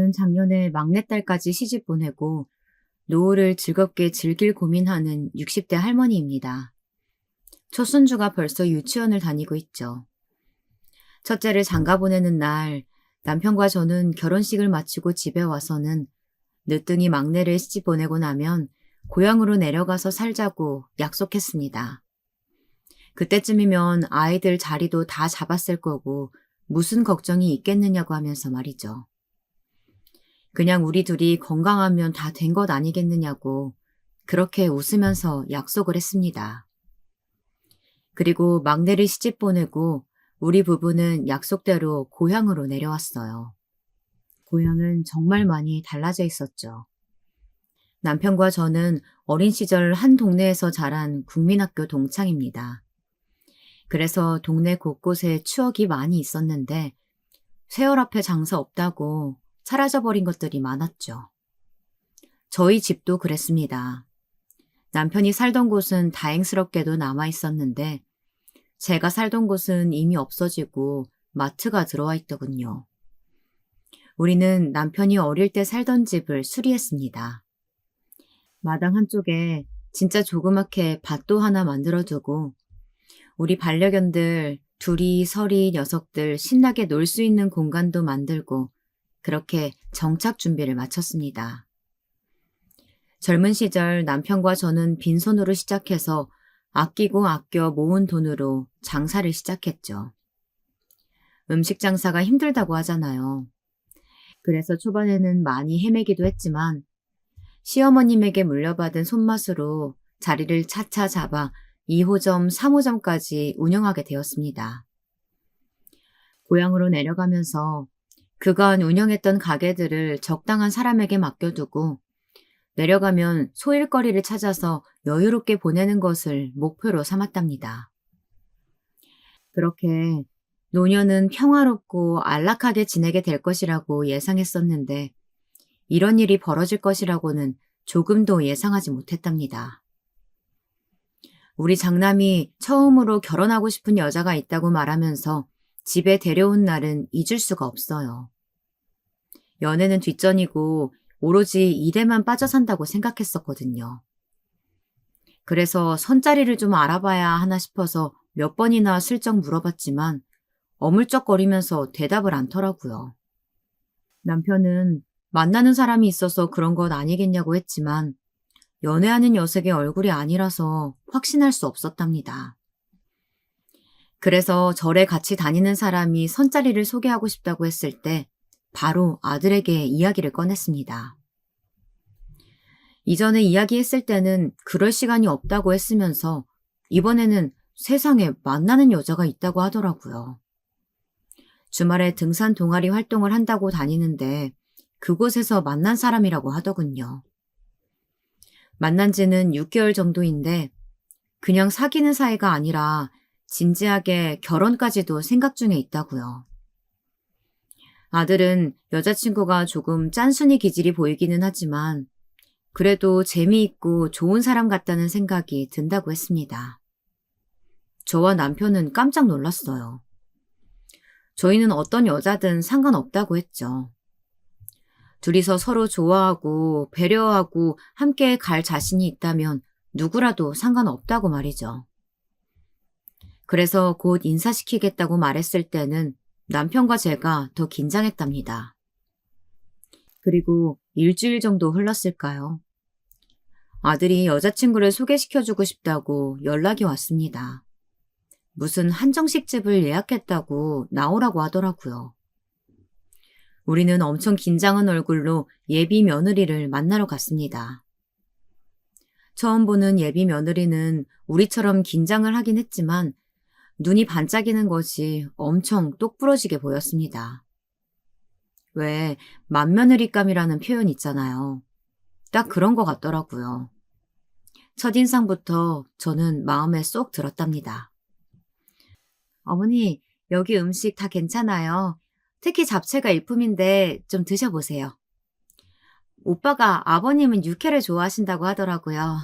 저는 작년에 막내딸까지 시집 보내고 노후를 즐겁게 즐길 고민하는 60대 할머니입니다. 첫 손주가 벌써 유치원을 다니고 있죠. 첫째를 장가 보내는 날 남편과 저는 결혼식을 마치고 집에 와서는 늦둥이 막내를 시집 보내고 나면 고향으로 내려가서 살자고 약속했습니다. 그때쯤이면 아이들 자리도 다 잡았을 거고 무슨 걱정이 있겠느냐고 하면서 말이죠. 그냥 우리 둘이 건강하면 다 된 것 아니겠느냐고 그렇게 웃으면서 약속을 했습니다. 그리고 막내를 시집 보내고 우리 부부는 약속대로 고향으로 내려왔어요. 고향은 정말 많이 달라져 있었죠. 남편과 저는 어린 시절 한 동네에서 자란 국민학교 동창입니다. 그래서 동네 곳곳에 추억이 많이 있었는데 쇠월 앞에 장사 없다고 사라져버린 것들이 많았죠. 저희 집도 그랬습니다. 남편이 살던 곳은 다행스럽게도 남아 있었는데 제가 살던 곳은 이미 없어지고 마트가 들어와 있더군요. 우리는 남편이 어릴 때 살던 집을 수리했습니다. 마당 한쪽에 진짜 조그맣게 밭도 하나 만들어두고 우리 반려견들 둘이 서리 녀석들 신나게 놀 수 있는 공간도 만들고 그렇게 정착 준비를 마쳤습니다. 젊은 시절 남편과 저는 빈손으로 시작해서 아끼고 아껴 모은 돈으로 장사를 시작했죠. 음식 장사가 힘들다고 하잖아요. 그래서 초반에는 많이 헤매기도 했지만 시어머님에게 물려받은 손맛으로 자리를 차차 잡아 2호점, 3호점까지 운영하게 되었습니다. 고향으로 내려가면서 그간 운영했던 가게들을 적당한 사람에게 맡겨두고 내려가면 소일거리를 찾아서 여유롭게 보내는 것을 목표로 삼았답니다. 그렇게 노년은 평화롭고 안락하게 지내게 될 것이라고 예상했었는데 이런 일이 벌어질 것이라고는 조금도 예상하지 못했답니다. 우리 장남이 처음으로 결혼하고 싶은 여자가 있다고 말하면서 집에 데려온 날은 잊을 수가 없어요. 연애는 뒷전이고 오로지 일에만 빠져 산다고 생각했었거든요. 그래서 선자리를 좀 알아봐야 하나 싶어서 몇 번이나 슬쩍 물어봤지만 어물쩍거리면서 대답을 않더라고요. 남편은 만나는 사람이 있어서 그런 것 아니겠냐고 했지만 연애하는 녀석의 얼굴이 아니라서 확신할 수 없었답니다. 그래서 절에 같이 다니는 사람이 선자리를 소개하고 싶다고 했을 때 바로 아들에게 이야기를 꺼냈습니다. 이전에 이야기했을 때는 그럴 시간이 없다고 했으면서 이번에는 세상에 만나는 여자가 있다고 하더라고요. 주말에 등산 동아리 활동을 한다고 다니는데 그곳에서 만난 사람이라고 하더군요. 만난 지는 6개월 정도인데 그냥 사귀는 사이가 아니라 진지하게 결혼까지도 생각 중에 있다고요. 아들은 여자친구가 조금 짠순이 기질이 보이기는 하지만 그래도 재미있고 좋은 사람 같다는 생각이 든다고 했습니다. 저와 남편은 깜짝 놀랐어요. 저희는 어떤 여자든 상관없다고 했죠. 둘이서 서로 좋아하고 배려하고 함께 갈 자신이 있다면 누구라도 상관없다고 말이죠. 그래서 곧 인사시키겠다고 말했을 때는 남편과 제가 더 긴장했답니다. 그리고 일주일 정도 흘렀을까요? 아들이 여자친구를 소개시켜주고 싶다고 연락이 왔습니다. 무슨 한정식집을 예약했다고 나오라고 하더라고요. 우리는 엄청 긴장한 얼굴로 예비 며느리를 만나러 갔습니다. 처음 보는 예비 며느리는 우리처럼 긴장을 하긴 했지만 눈이 반짝이는 것이 엄청 똑부러지게 보였습니다. 왜 맏며느리감이라는 표현 있잖아요. 딱 그런 것 같더라고요. 첫인상부터 저는 마음에 쏙 들었답니다. 어머니, 여기 음식 다 괜찮아요. 특히 잡채가 일품인데 좀 드셔보세요. 오빠가 아버님은 육회를 좋아하신다고 하더라고요.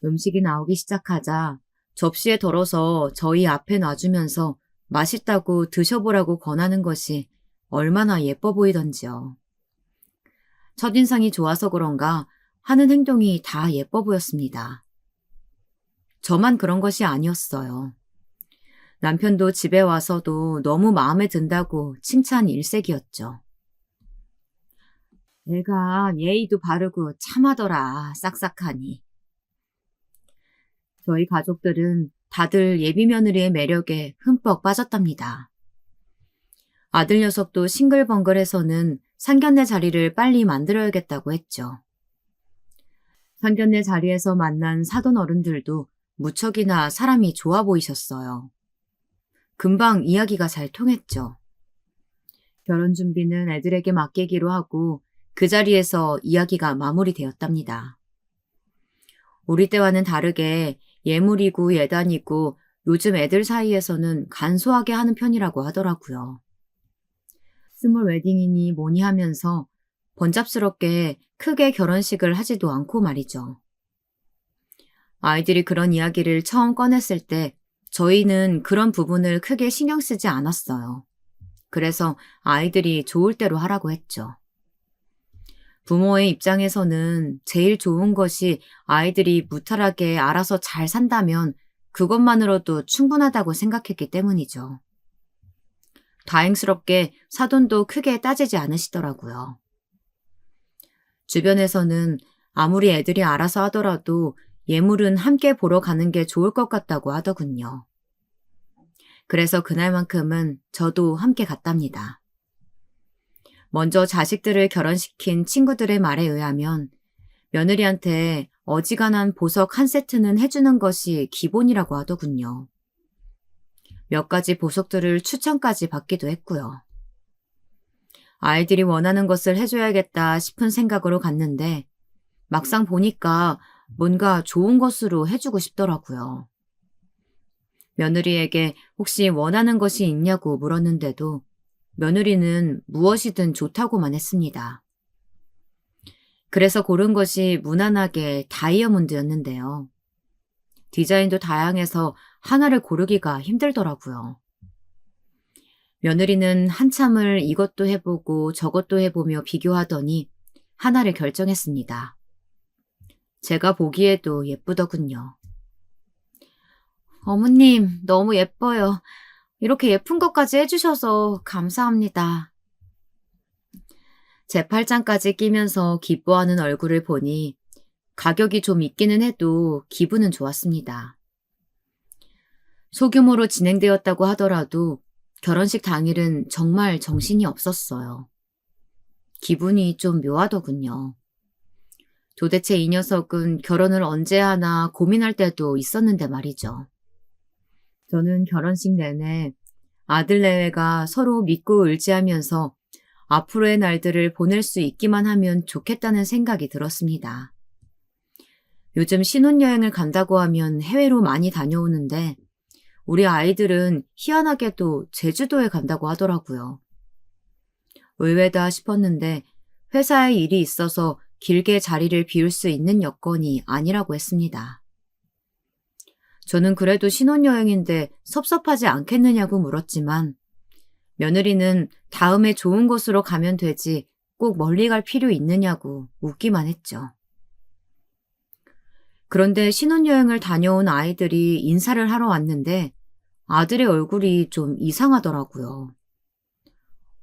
음식이 나오기 시작하자 접시에 덜어서 저희 앞에 놔주면서 맛있다고 드셔보라고 권하는 것이 얼마나 예뻐 보이던지요. 첫인상이 좋아서 그런가 하는 행동이 다 예뻐 보였습니다. 저만 그런 것이 아니었어요. 남편도 집에 와서도 너무 마음에 든다고 칭찬 일색이었죠. 애가 예의도 바르고 참하더라, 싹싹하니. 저희 가족들은 다들 예비 며느리의 매력에 흠뻑 빠졌답니다. 아들 녀석도 싱글벙글해서는 상견례 자리를 빨리 만들어야겠다고 했죠. 상견례 자리에서 만난 사돈 어른들도 무척이나 사람이 좋아 보이셨어요. 금방 이야기가 잘 통했죠. 결혼 준비는 애들에게 맡기기로 하고 그 자리에서 이야기가 마무리되었답니다. 우리 때와는 다르게 예물이고 예단이고 요즘 애들 사이에서는 간소하게 하는 편이라고 하더라고요. 스몰 웨딩이니 뭐니 하면서 번잡스럽게 크게 결혼식을 하지도 않고 말이죠. 아이들이 그런 이야기를 처음 꺼냈을 때 저희는 그런 부분을 크게 신경 쓰지 않았어요. 그래서 아이들이 좋을 대로 하라고 했죠. 부모의 입장에서는 제일 좋은 것이 아이들이 무탈하게 알아서 잘 산다면 그것만으로도 충분하다고 생각했기 때문이죠. 다행스럽게 사돈도 크게 따지지 않으시더라고요. 주변에서는 아무리 애들이 알아서 하더라도 예물은 함께 보러 가는 게 좋을 것 같다고 하더군요. 그래서 그날만큼은 저도 함께 갔답니다. 먼저 자식들을 결혼시킨 친구들의 말에 의하면 며느리한테 어지간한 보석 한 세트는 해주는 것이 기본이라고 하더군요. 몇 가지 보석들을 추천까지 받기도 했고요. 아이들이 원하는 것을 해줘야겠다 싶은 생각으로 갔는데 막상 보니까 뭔가 좋은 것으로 해주고 싶더라고요. 며느리에게 혹시 원하는 것이 있냐고 물었는데도 며느리는 무엇이든 좋다고만 했습니다. 그래서 고른 것이 무난하게 다이아몬드였는데요. 디자인도 다양해서 하나를 고르기가 힘들더라고요. 며느리는 한참을 이것도 해보고 저것도 해보며 비교하더니 하나를 결정했습니다. 제가 보기에도 예쁘더군요. 어머님, 너무 예뻐요. 이렇게 예쁜 것까지 해주셔서 감사합니다. 제 팔짱까지 끼면서 기뻐하는 얼굴을 보니 가격이 좀 있기는 해도 기분은 좋았습니다. 소규모로 진행되었다고 하더라도 결혼식 당일은 정말 정신이 없었어요. 기분이 좀 묘하더군요. 도대체 이 녀석은 결혼을 언제 하나 고민할 때도 있었는데 말이죠. 저는 결혼식 내내 아들 내외가 서로 믿고 의지하면서 앞으로의 날들을 보낼 수 있기만 하면 좋겠다는 생각이 들었습니다. 요즘 신혼여행을 간다고 하면 해외로 많이 다녀오는데 우리 아이들은 희한하게도 제주도에 간다고 하더라고요. 의외다 싶었는데 회사에 일이 있어서 길게 자리를 비울 수 있는 여건이 아니라고 했습니다. 저는 그래도 신혼여행인데 섭섭하지 않겠느냐고 물었지만 며느리는 다음에 좋은 곳으로 가면 되지 꼭 멀리 갈 필요 있느냐고 웃기만 했죠. 그런데 신혼여행을 다녀온 아이들이 인사를 하러 왔는데 아들의 얼굴이 좀 이상하더라고요.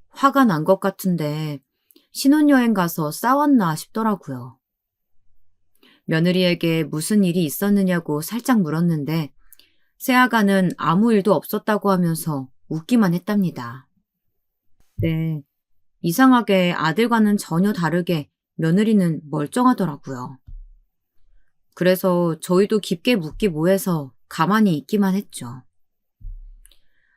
화가 난 것 같은데 신혼여행 가서 싸웠나 싶더라고요. 며느리에게 무슨 일이 있었느냐고 살짝 물었는데 새아가는 아무 일도 없었다고 하면서 웃기만 했답니다. 네, 이상하게 아들과는 전혀 다르게 며느리는 멀쩡하더라고요. 그래서 저희도 깊게 묻기 뭐해서 가만히 있기만 했죠.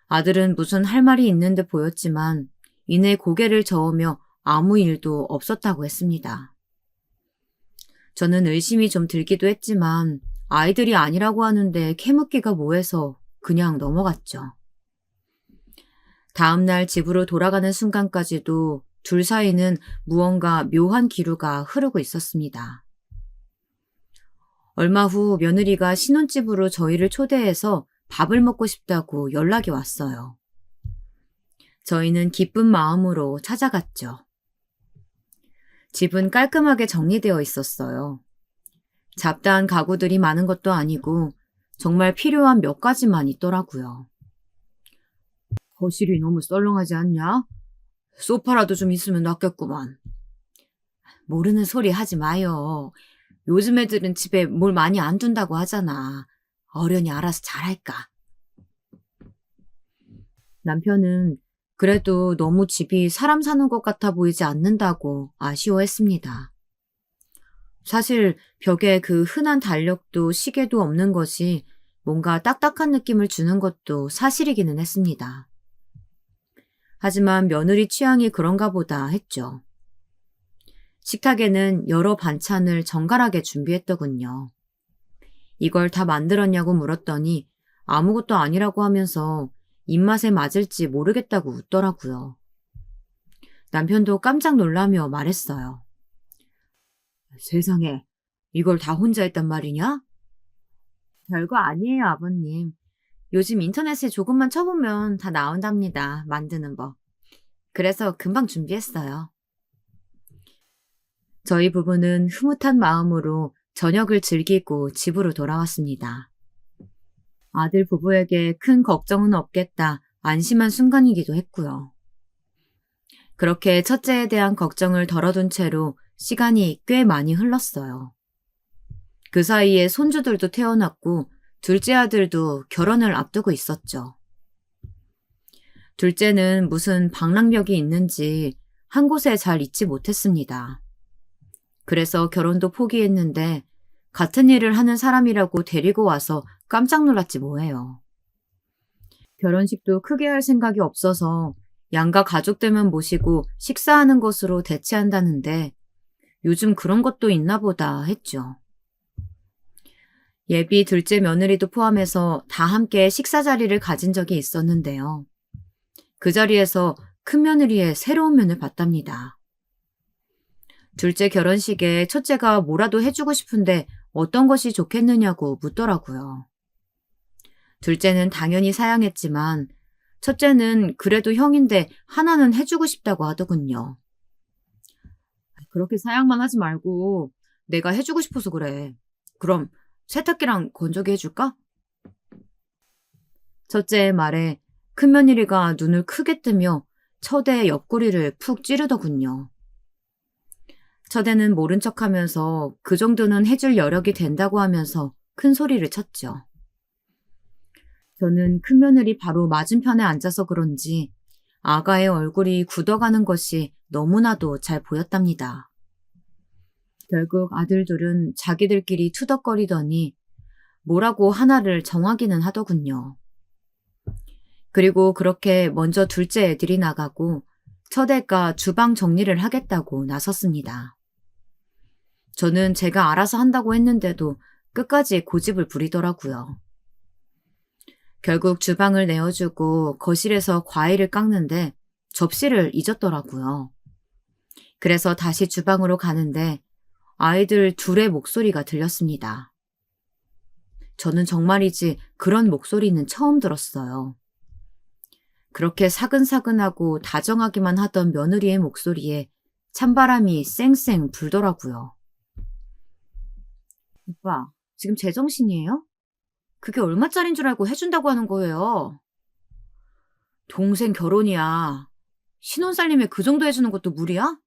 아들은 무슨 할 말이 있는 듯 보였지만 이내 고개를 저으며 아무 일도 없었다고 했습니다. 저는 의심이 좀 들기도 했지만 아이들이 아니라고 하는데 캐묻기가 뭐해서 그냥 넘어갔죠. 다음날 집으로 돌아가는 순간까지도 둘 사이는 무언가 묘한 기류가 흐르고 있었습니다. 얼마 후 며느리가 신혼집으로 저희를 초대해서 밥을 먹고 싶다고 연락이 왔어요. 저희는 기쁜 마음으로 찾아갔죠. 집은 깔끔하게 정리되어 있었어요. 잡다한 가구들이 많은 것도 아니고 정말 필요한 몇 가지만 있더라고요. 거실이 너무 썰렁하지 않냐? 소파라도 좀 있으면 낫겠구만. 모르는 소리 하지 마요. 요즘 애들은 집에 뭘 많이 안 둔다고 하잖아. 어련히 알아서 잘할까. 남편은 그래도 너무 집이 사람 사는 것 같아 보이지 않는다고 아쉬워했습니다. 사실 벽에 그 흔한 달력도 시계도 없는 것이 뭔가 딱딱한 느낌을 주는 것도 사실이기는 했습니다. 하지만 며느리 취향이 그런가 보다 했죠. 식탁에는 여러 반찬을 정갈하게 준비했더군요. 이걸 다 만들었냐고 물었더니 아무것도 아니라고 하면서 입맛에 맞을지 모르겠다고 웃더라고요. 남편도 깜짝 놀라며 말했어요. 세상에, 이걸 다 혼자 했단 말이냐? 별거 아니에요, 아버님. 요즘 인터넷에 조금만 쳐보면 다 나온답니다, 만드는 법. 그래서 금방 준비했어요. 저희 부부는 흐뭇한 마음으로 저녁을 즐기고 집으로 돌아왔습니다. 아들 부부에게 큰 걱정은 없겠다 안심한 순간이기도 했고요. 그렇게 첫째에 대한 걱정을 덜어둔 채로 시간이 꽤 많이 흘렀어요. 그 사이에 손주들도 태어났고 둘째 아들도 결혼을 앞두고 있었죠. 둘째는 무슨 방랑벽이 있는지 한 곳에 잘 있지 못했습니다. 그래서 결혼도 포기했는데 같은 일을 하는 사람이라고 데리고 와서 깜짝 놀랐지 뭐예요. 결혼식도 크게 할 생각이 없어서 양가 가족들만 모시고 식사하는 것으로 대체한다는데 요즘 그런 것도 있나 보다 했죠. 예비 둘째 며느리도 포함해서 다 함께 식사 자리를 가진 적이 있었는데요. 그 자리에서 큰 며느리의 새로운 면을 봤답니다. 둘째 결혼식에 첫째가 뭐라도 해주고 싶은데 어떤 것이 좋겠느냐고 묻더라고요. 둘째는 당연히 사양했지만 첫째는 그래도 형인데 하나는 해주고 싶다고 하더군요. 그렇게 사양만 하지 말고 내가 해주고 싶어서 그래. 그럼 세탁기랑 건조기 해줄까? 첫째의 말에 큰며느리가 눈을 크게 뜨며 첫애의 옆구리를 푹 찌르더군요. 첫애는 모른 척하면서 그 정도는 해줄 여력이 된다고 하면서 큰 소리를 쳤죠. 저는 큰며느리 바로 맞은편에 앉아서 그런지 아가의 얼굴이 굳어가는 것이 너무나도 잘 보였답니다. 결국 아들들은 자기들끼리 투덕거리더니 뭐라고 하나를 정하기는 하더군요. 그리고 그렇게 먼저 둘째 애들이 나가고 첫애가 주방 정리를 하겠다고 나섰습니다. 저는 제가 알아서 한다고 했는데도 끝까지 고집을 부리더라고요. 결국 주방을 내어주고 거실에서 과일을 깎는데 접시를 잊었더라고요. 그래서 다시 주방으로 가는데 아이들 둘의 목소리가 들렸습니다. 저는 정말이지 그런 목소리는 처음 들었어요. 그렇게 사근사근하고 다정하기만 하던 며느리의 목소리에 찬바람이 쌩쌩 불더라고요. 오빠, 지금 제정신이에요? 그게 얼마짜린 줄 알고 해준다고 하는 거예요. 동생 결혼이야. 신혼살림에 그 정도 해주는 것도 무리야?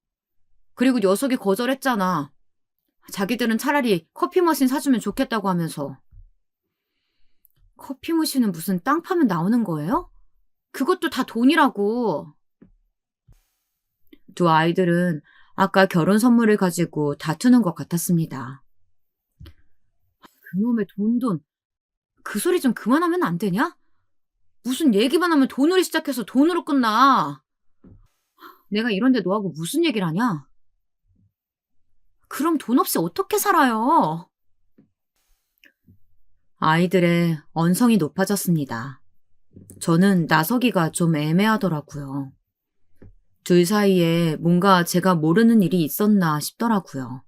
그리고 녀석이 거절했잖아. 자기들은 차라리 커피 머신 사주면 좋겠다고 하면서. 커피 머신은 무슨 땅 파면 나오는 거예요? 그것도 다 돈이라고. 두 아이들은 아까 결혼 선물을 가지고 다투는 것 같았습니다. 그놈의 돈. 그 소리 좀 그만하면 안 되냐? 무슨 얘기만 하면 돈으로 시작해서 돈으로 끝나. 내가 이런데 너하고 무슨 얘기를 하냐? 그럼 돈 없이 어떻게 살아요? 아이들의 언성이 높아졌습니다. 저는 나서기가 좀 애매하더라고요. 둘 사이에 뭔가 제가 모르는 일이 있었나 싶더라고요.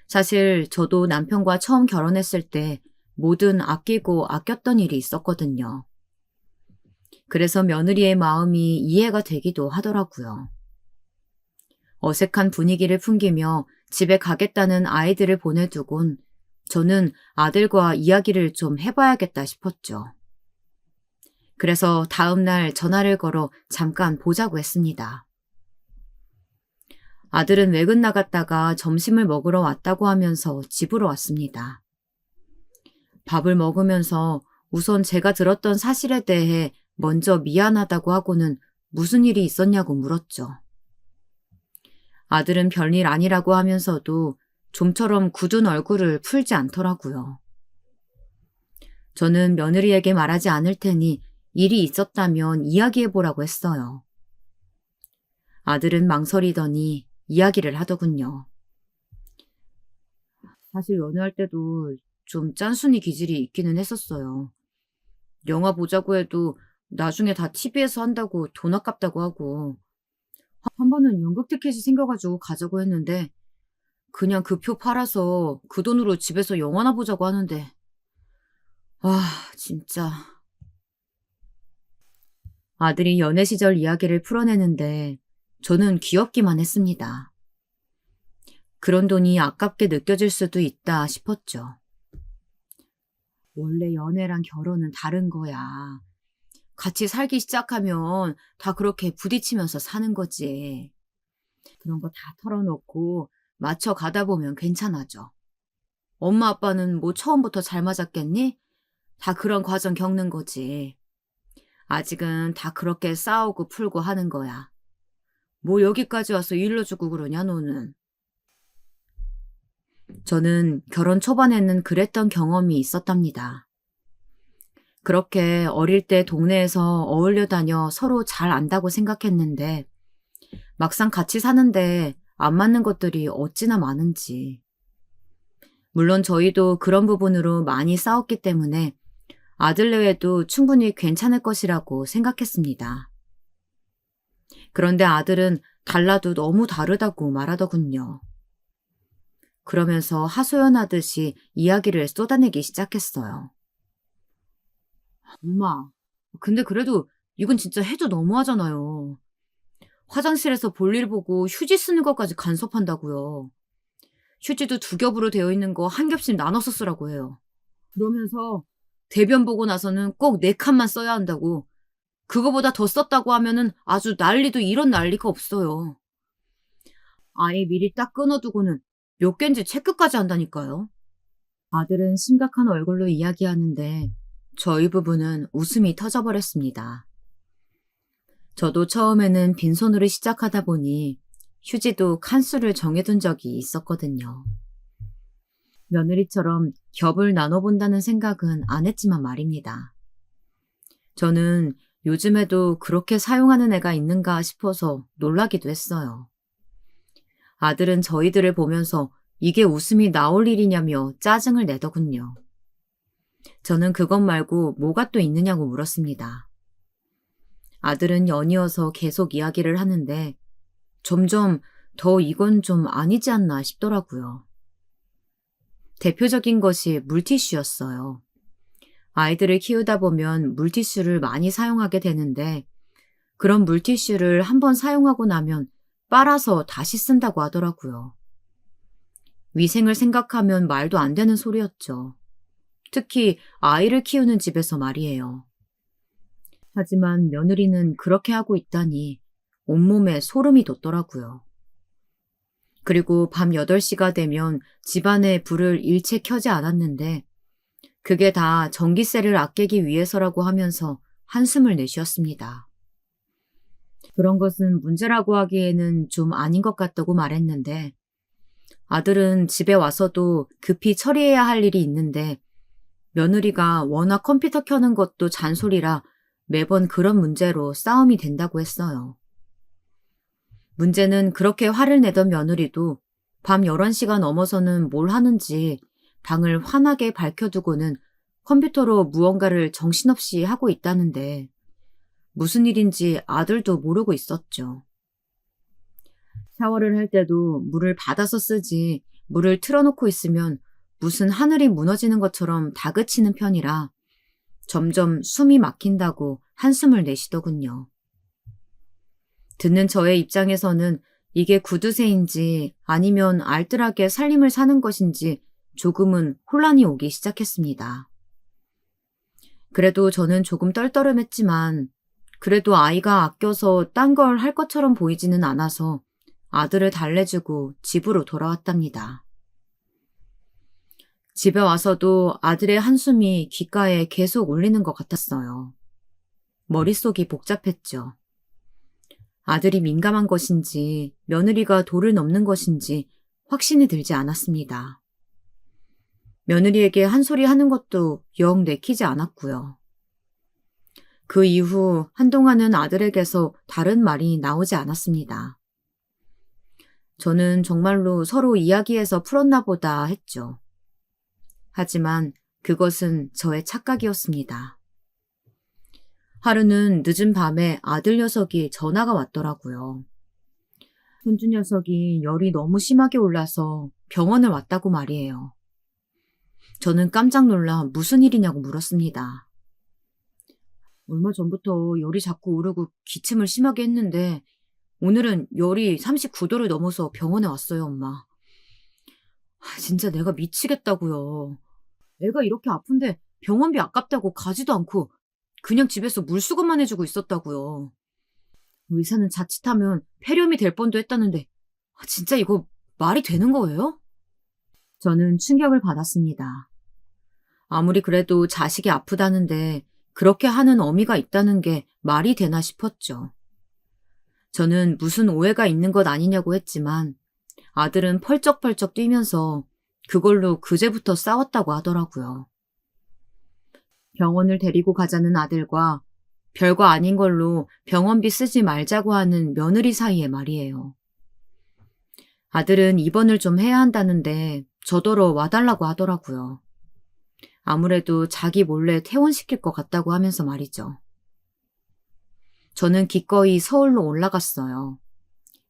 사실 저도 남편과 처음 결혼했을 때 뭐든 아끼고 아꼈던 일이 있었거든요. 그래서 며느리의 마음이 이해가 되기도 하더라고요. 어색한 분위기를 풍기며 집에 가겠다는 아이들을 보내두곤 저는 아들과 이야기를 좀 해봐야겠다 싶었죠. 그래서 다음 날 전화를 걸어 잠깐 보자고 했습니다. 아들은 외근 나갔다가 점심을 먹으러 왔다고 하면서 집으로 왔습니다. 밥을 먹으면서 우선 제가 들었던 사실에 대해 먼저 미안하다고 하고는 무슨 일이 있었냐고 물었죠. 아들은 별일 아니라고 하면서도 좀처럼 굳은 얼굴을 풀지 않더라고요. 저는 며느리에게 말하지 않을 테니 일이 있었다면 이야기해보라고 했어요. 아들은 망설이더니 이야기를 하더군요. 사실 연애할 때도 좀 짠순이 기질이 있기는 했었어요. 영화 보자고 해도 나중에 다 TV에서 한다고 돈 아깝다고 하고, 한 번은 연극 티켓이 생겨가지고 가자고 했는데 그냥 그 표 팔아서 그 돈으로 집에서 영화나 보자고 하는데, 아, 진짜. 아들이 연애 시절 이야기를 풀어내는데 저는 귀엽기만 했습니다. 그런 돈이 아깝게 느껴질 수도 있다 싶었죠. 원래 연애랑 결혼은 다른 거야. 같이 살기 시작하면 다 그렇게 부딪히면서 사는 거지. 그런 거 다 털어놓고 맞춰 가다 보면 괜찮아져. 엄마 아빠는 뭐 처음부터 잘 맞았겠니? 다 그런 과정 겪는 거지. 아직은 다 그렇게 싸우고 풀고 하는 거야. 뭐 여기까지 와서 일러주고 그러냐 너는. 저는 결혼 초반에는 그랬던 경험이 있었답니다. 그렇게 어릴 때 동네에서 어울려 다녀 서로 잘 안다고 생각했는데 막상 같이 사는데 안 맞는 것들이 어찌나 많은지. 물론 저희도 그런 부분으로 많이 싸웠기 때문에 아들 내외도 충분히 괜찮을 것이라고 생각했습니다. 그런데 아들은 달라도 너무 다르다고 말하더군요. 그러면서 하소연하듯이 이야기를 쏟아내기 시작했어요. 엄마, 근데 그래도 이건 진짜 해도 너무하잖아요. 화장실에서 볼일 보고 휴지 쓰는 것까지 간섭한다고요. 휴지도 두 겹으로 되어 있는 거 한 겹씩 나눠서 쓰라고 해요. 그러면서 대변 보고 나서는 꼭 네 칸만 써야 한다고. 그거보다 더 썼다고 하면은 아주 난리도 이런 난리가 없어요. 아예 미리 딱 끊어두고는 몇 개인지 체크까지 한다니까요. 아들은 심각한 얼굴로 이야기하는데 저희 부부는 웃음이 터져버렸습니다. 저도 처음에는 빈손으로 시작하다 보니 휴지도 칸수를 정해둔 적이 있었거든요. 며느리처럼 겹을 나눠본다는 생각은 안 했지만 말입니다. 저는 요즘에도 그렇게 사용하는 애가 있는가 싶어서 놀라기도 했어요. 아들은 저희들을 보면서 이게 웃음이 나올 일이냐며 짜증을 내더군요. 저는 그것 말고 뭐가 또 있느냐고 물었습니다. 아들은 연이어서 계속 이야기를 하는데 점점 더 이건 좀 아니지 않나 싶더라고요. 대표적인 것이 물티슈였어요. 아이들을 키우다 보면 물티슈를 많이 사용하게 되는데 그런 물티슈를 한번 사용하고 나면 빨아서 다시 쓴다고 하더라고요. 위생을 생각하면 말도 안 되는 소리였죠. 특히 아이를 키우는 집에서 말이에요. 하지만 며느리는 그렇게 하고 있다니 온몸에 소름이 돋더라고요. 그리고 밤 8시가 되면 집안의 불을 일체 켜지 않았는데 그게 다 전기세를 아끼기 위해서라고 하면서 한숨을 내쉬었습니다. 그런 것은 문제라고 하기에는 좀 아닌 것 같다고 말했는데 아들은 집에 와서도 급히 처리해야 할 일이 있는데 며느리가 워낙 컴퓨터 켜는 것도 잔소리라 매번 그런 문제로 싸움이 된다고 했어요. 문제는 그렇게 화를 내던 며느리도 밤 11시가 넘어서는 뭘 하는지 방을 환하게 밝혀두고는 컴퓨터로 무언가를 정신없이 하고 있다는데 무슨 일인지 아들도 모르고 있었죠. 샤워를 할 때도 물을 받아서 쓰지 물을 틀어놓고 있으면 무슨 하늘이 무너지는 것처럼 다그치는 편이라 점점 숨이 막힌다고 한숨을 내쉬더군요. 듣는 저의 입장에서는 이게 구두쇠인지 아니면 알뜰하게 살림을 사는 것인지 조금은 혼란이 오기 시작했습니다. 그래도 저는 조금 떨떠름했지만 그래도 아이가 아껴서 딴 걸 할 것처럼 보이지는 않아서 아들을 달래주고 집으로 돌아왔답니다. 집에 와서도 아들의 한숨이 귓가에 계속 울리는 것 같았어요. 머릿속이 복잡했죠. 아들이 민감한 것인지 며느리가 도를 넘는 것인지 확신이 들지 않았습니다. 며느리에게 한 소리 하는 것도 영 내키지 않았고요. 그 이후 한동안은 아들에게서 다른 말이 나오지 않았습니다. 저는 정말로 서로 이야기해서 풀었나 보다 했죠. 하지만 그것은 저의 착각이었습니다. 하루는 늦은 밤에 아들 녀석이 전화가 왔더라고요. 손주 녀석이 열이 너무 심하게 올라서 병원을 왔다고 말이에요. 저는 깜짝 놀라 무슨 일이냐고 물었습니다. 얼마 전부터 열이 자꾸 오르고 기침을 심하게 했는데 오늘은 열이 39도를 넘어서 병원에 왔어요, 엄마. 진짜 내가 미치겠다고요. 애가 이렇게 아픈데 병원비 아깝다고 가지도 않고 그냥 집에서 물수건만 해주고 있었다고요. 의사는 자칫하면 폐렴이 될 뻔도 했다는데 진짜 이거 말이 되는 거예요? 저는 충격을 받았습니다. 아무리 그래도 자식이 아프다는데 그렇게 하는 어미가 있다는 게 말이 되나 싶었죠. 저는 무슨 오해가 있는 것 아니냐고 했지만 아들은 펄쩍펄쩍 뛰면서 그걸로 그제부터 싸웠다고 하더라고요. 병원을 데리고 가자는 아들과 별거 아닌 걸로 병원비 쓰지 말자고 하는 며느리 사이에 말이에요. 아들은 입원을 좀 해야 한다는데 저더러 와달라고 하더라고요. 아무래도 자기 몰래 퇴원시킬 것 같다고 하면서 말이죠. 저는 기꺼이 서울로 올라갔어요.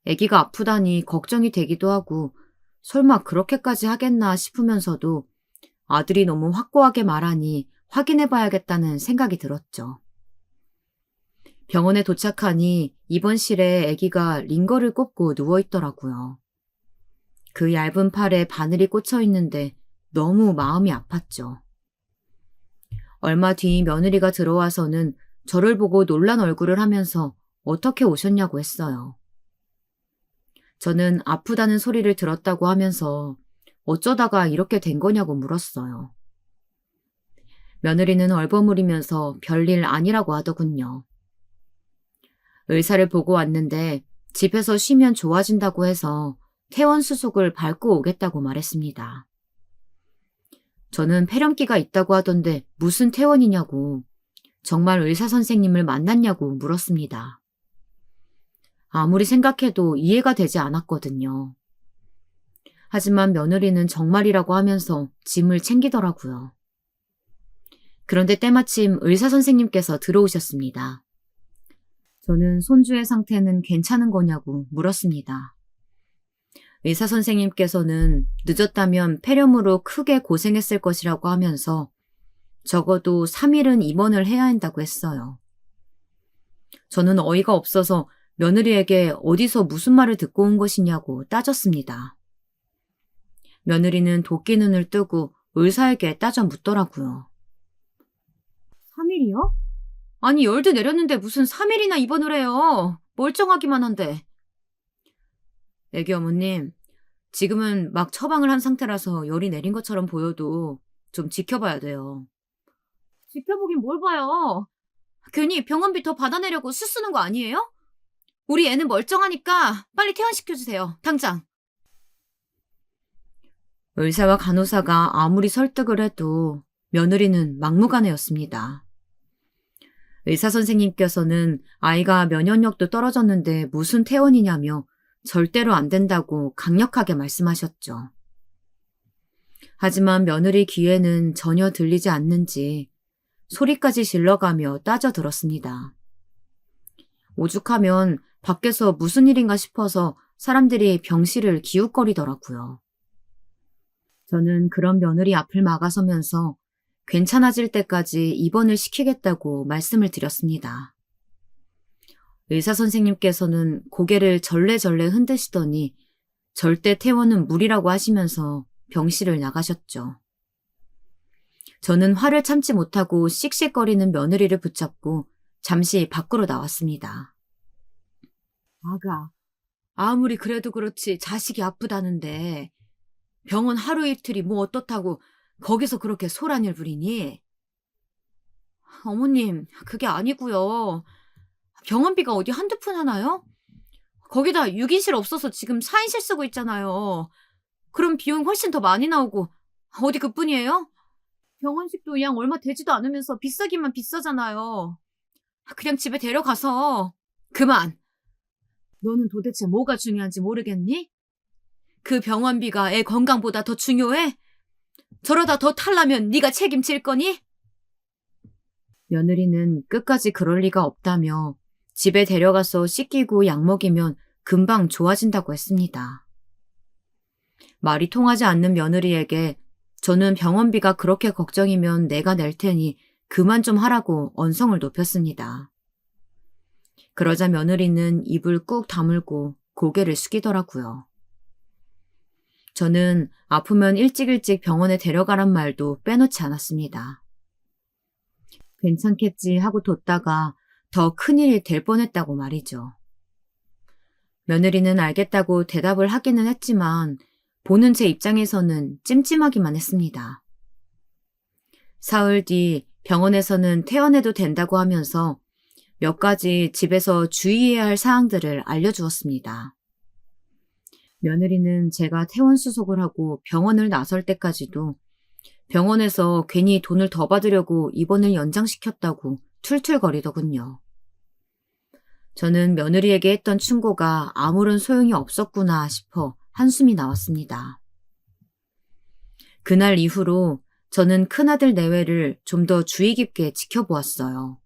아기가 아프다니 걱정이 되기도 하고 설마 그렇게까지 하겠나 싶으면서도 아들이 너무 확고하게 말하니 확인해봐야겠다는 생각이 들었죠. 병원에 도착하니 입원실에 아기가 링거를 꽂고 누워있더라고요. 그 얇은 팔에 바늘이 꽂혀 있는데 너무 마음이 아팠죠. 얼마 뒤 며느리가 들어와서는 저를 보고 놀란 얼굴을 하면서 어떻게 오셨냐고 했어요. 저는 아프다는 소리를 들었다고 하면서 어쩌다가 이렇게 된 거냐고 물었어요. 며느리는 얼버무리면서 별일 아니라고 하더군요. 의사를 보고 왔는데 집에서 쉬면 좋아진다고 해서 퇴원 수속을 밟고 오겠다고 말했습니다. 저는 폐렴기가 있다고 하던데 무슨 퇴원이냐고 정말 의사 선생님을 만났냐고 물었습니다. 아무리 생각해도 이해가 되지 않았거든요. 하지만 며느리는 정말이라고 하면서 짐을 챙기더라고요. 그런데 때마침 의사 선생님께서 들어오셨습니다. 저는 손주의 상태는 괜찮은 거냐고 물었습니다. 의사 선생님께서는 늦었다면 폐렴으로 크게 고생했을 것이라고 하면서 적어도 3일은 입원을 해야 한다고 했어요. 저는 어이가 없어서 며느리에게 어디서 무슨 말을 듣고 온 것이냐고 따졌습니다. 며느리는 도끼 눈을 뜨고 의사에게 따져 묻더라고요. 3일이요? 아니 열도 내렸는데 무슨 3일이나 입원을 해요. 멀쩡하기만 한데. 애기 어머님, 지금은 막 처방을 한 상태라서 열이 내린 것처럼 보여도 좀 지켜봐야 돼요. 지켜보긴 뭘 봐요. 괜히 병원비 더 받아내려고 수 쓰는 거 아니에요? 우리 애는 멀쩡하니까 빨리 퇴원시켜주세요. 당장. 의사와 간호사가 아무리 설득을 해도 며느리는 막무가내였습니다. 의사 선생님께서는 아이가 면역력도 떨어졌는데 무슨 퇴원이냐며 절대로 안 된다고 강력하게 말씀하셨죠. 하지만 며느리 귀에는 전혀 들리지 않는지 소리까지 질러가며 따져 들었습니다. 오죽하면 밖에서 무슨 일인가 싶어서 사람들이 병실을 기웃거리더라고요. 저는 그런 며느리 앞을 막아서면서 괜찮아질 때까지 입원을 시키겠다고 말씀을 드렸습니다. 의사 선생님께서는 고개를 절레절레 흔드시더니 절대 퇴원은 무리라고 하시면서 병실을 나가셨죠. 저는 화를 참지 못하고 씩씩거리는 며느리를 붙잡고 잠시 밖으로 나왔습니다. 아가, 아무리 그래도 그렇지 자식이 아프다는데 병원 하루 이틀이 뭐 어떻다고 거기서 그렇게 소란을 부리니? 어머님, 그게 아니고요. 병원비가 어디 한두 푼 하나요? 거기다 6인실 없어서 지금 4인실 쓰고 있잖아요. 그럼 비용 훨씬 더 많이 나오고 어디 그뿐이에요? 병원식도 양 얼마 되지도 않으면서 비싸기만 비싸잖아요. 그냥 집에 데려가서 그만. 너는 도대체 뭐가 중요한지 모르겠니? 그 병원비가 애 건강보다 더 중요해? 저러다 더 탈라면 네가 책임질 거니? 며느리는 끝까지 그럴 리가 없다며 집에 데려가서 씻기고 약 먹이면 금방 좋아진다고 했습니다. 말이 통하지 않는 며느리에게 저는 병원비가 그렇게 걱정이면 내가 낼 테니 그만 좀 하라고 언성을 높였습니다. 그러자 며느리는 입을 꾹 다물고 고개를 숙이더라고요. 저는 아프면 일찍 병원에 데려가란 말도 빼놓지 않았습니다. 괜찮겠지 하고 뒀다가 더 큰일이 될 뻔했다고 말이죠. 며느리는 알겠다고 대답을 하기는 했지만 보는 제 입장에서는 찜찜하기만 했습니다. 사흘 뒤 병원에서는 퇴원해도 된다고 하면서 몇 가지 집에서 주의해야 할 사항들을 알려주었습니다. 며느리는 제가 퇴원 수속을 하고 병원을 나설 때까지도 병원에서 괜히 돈을 더 받으려고 입원을 연장시켰다고 툴툴거리더군요. 저는 며느리에게 했던 충고가 아무런 소용이 없었구나 싶어 한숨이 나왔습니다. 그날 이후로 저는 큰아들 내외를 좀 더 주의 깊게 지켜보았어요.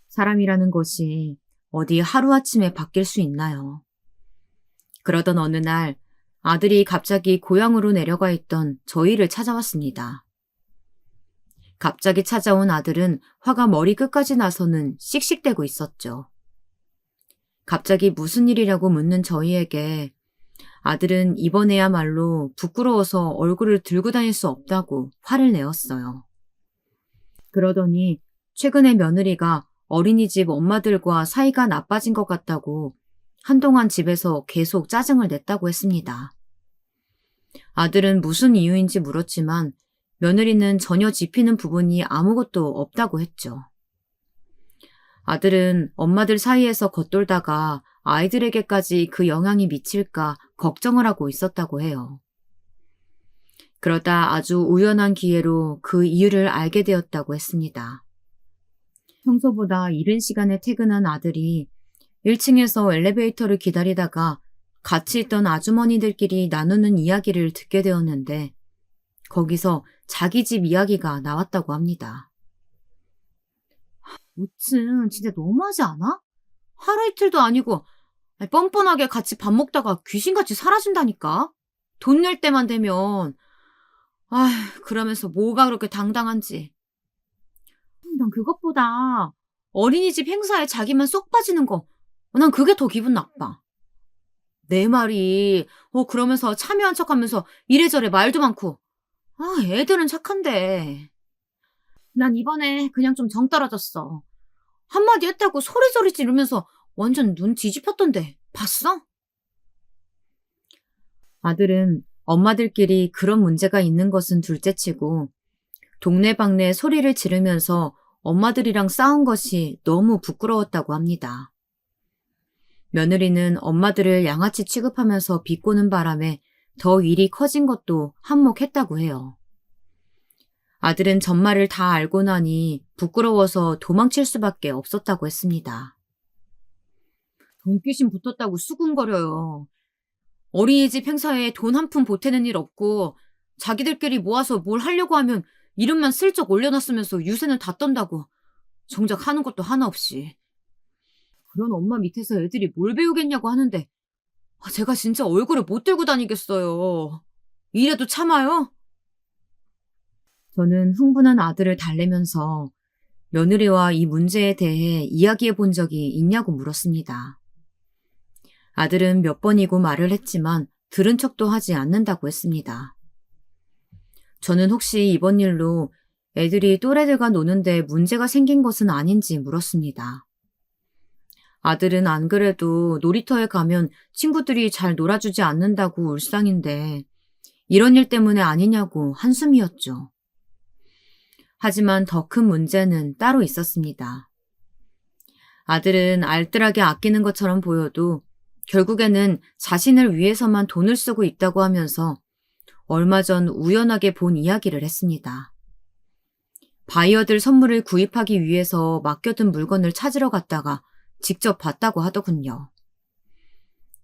사람이라는 것이 어디 하루아침에 바뀔 수 있나요? 그러던 어느 날 아들이 갑자기 고향으로 내려가 있던 저희를 찾아왔습니다. 갑자기 찾아온 아들은 화가 머리 끝까지 나서는 씩씩대고 있었죠. 갑자기 무슨 일이라고 묻는 저희에게 아들은 이번에야말로 부끄러워서 얼굴을 들고 다닐 수 없다고 화를 내었어요. 그러더니 최근에 며느리가 어린이집 엄마들과 사이가 나빠진 것 같다고 한동안 집에서 계속 짜증을 냈다고 했습니다. 아들은 무슨 이유인지 물었지만 며느리는 전혀 짚이는 부분이 아무것도 없다고 했죠. 아들은 엄마들 사이에서 겉돌다가 아이들에게까지 그 영향이 미칠까 걱정을 하고 있었다고 해요. 그러다 아주 우연한 기회로 그 이유를 알게 되었다고 했습니다. 평소보다 이른 시간에 퇴근한 아들이 1층에서 엘리베이터를 기다리다가 같이 있던 아주머니들끼리 나누는 이야기를 듣게 되었는데 거기서 자기 집 이야기가 나왔다고 합니다. 5층 진짜 너무하지 않아? 하루 이틀도 아니고 뻔뻔하게 같이 밥 먹다가 귀신같이 사라진다니까? 돈 낼 때만 되면 그러면서 뭐가 그렇게 당당한지. 난 그것보다 어린이집 행사에 자기만 쏙 빠지는 거 난 그게 더 기분 나빠. 내 말이 그러면서 참여한 척하면서 이래저래 말도 많고 애들은 착한데. 난 이번에 그냥 좀 정 떨어졌어. 한마디 했다고 소리소리 지르면서 완전 눈 뒤집혔던데 봤어? 아들은 엄마들끼리 그런 문제가 있는 것은 둘째치고 동네방네 소리를 지르면서 엄마들이랑 싸운 것이 너무 부끄러웠다고 합니다. 며느리는 엄마들을 양아치 취급하면서 비꼬는 바람에 더 일이 커진 것도 한몫했다고 해요. 아들은 전말을 다 알고 나니 부끄러워서 도망칠 수밖에 없었다고 했습니다. 돈귀신 붙었다고 수군거려요. 어린이집 행사에 돈 한 푼 보태는 일 없고 자기들끼리 모아서 뭘 하려고 하면 이름만 슬쩍 올려놨으면서 유세는 다 떤다고 정작 하는 것도 하나 없이. 그런 엄마 밑에서 애들이 뭘 배우겠냐고 하는데 제가 진짜 얼굴을 못 들고 다니겠어요. 이래도 참아요? 저는 흥분한 아들을 달래면서 며느리와 이 문제에 대해 이야기해 본 적이 있냐고 물었습니다. 아들은 몇 번이고 말을 했지만 들은 척도 하지 않는다고 했습니다. 저는 혹시 이번 일로 애들이 또래들과 노는데 문제가 생긴 것은 아닌지 물었습니다. 아들은 안 그래도 놀이터에 가면 친구들이 잘 놀아주지 않는다고 울상인데 이런 일 때문에 아니냐고 한숨이었죠. 하지만 더 큰 문제는 따로 있었습니다. 아들은 알뜰하게 아끼는 것처럼 보여도 결국에는 자신을 위해서만 돈을 쓰고 있다고 하면서 얼마 전 우연하게 본 이야기를 했습니다. 바이어들 선물을 구입하기 위해서 맡겨둔 물건을 찾으러 갔다가 직접 봤다고 하더군요.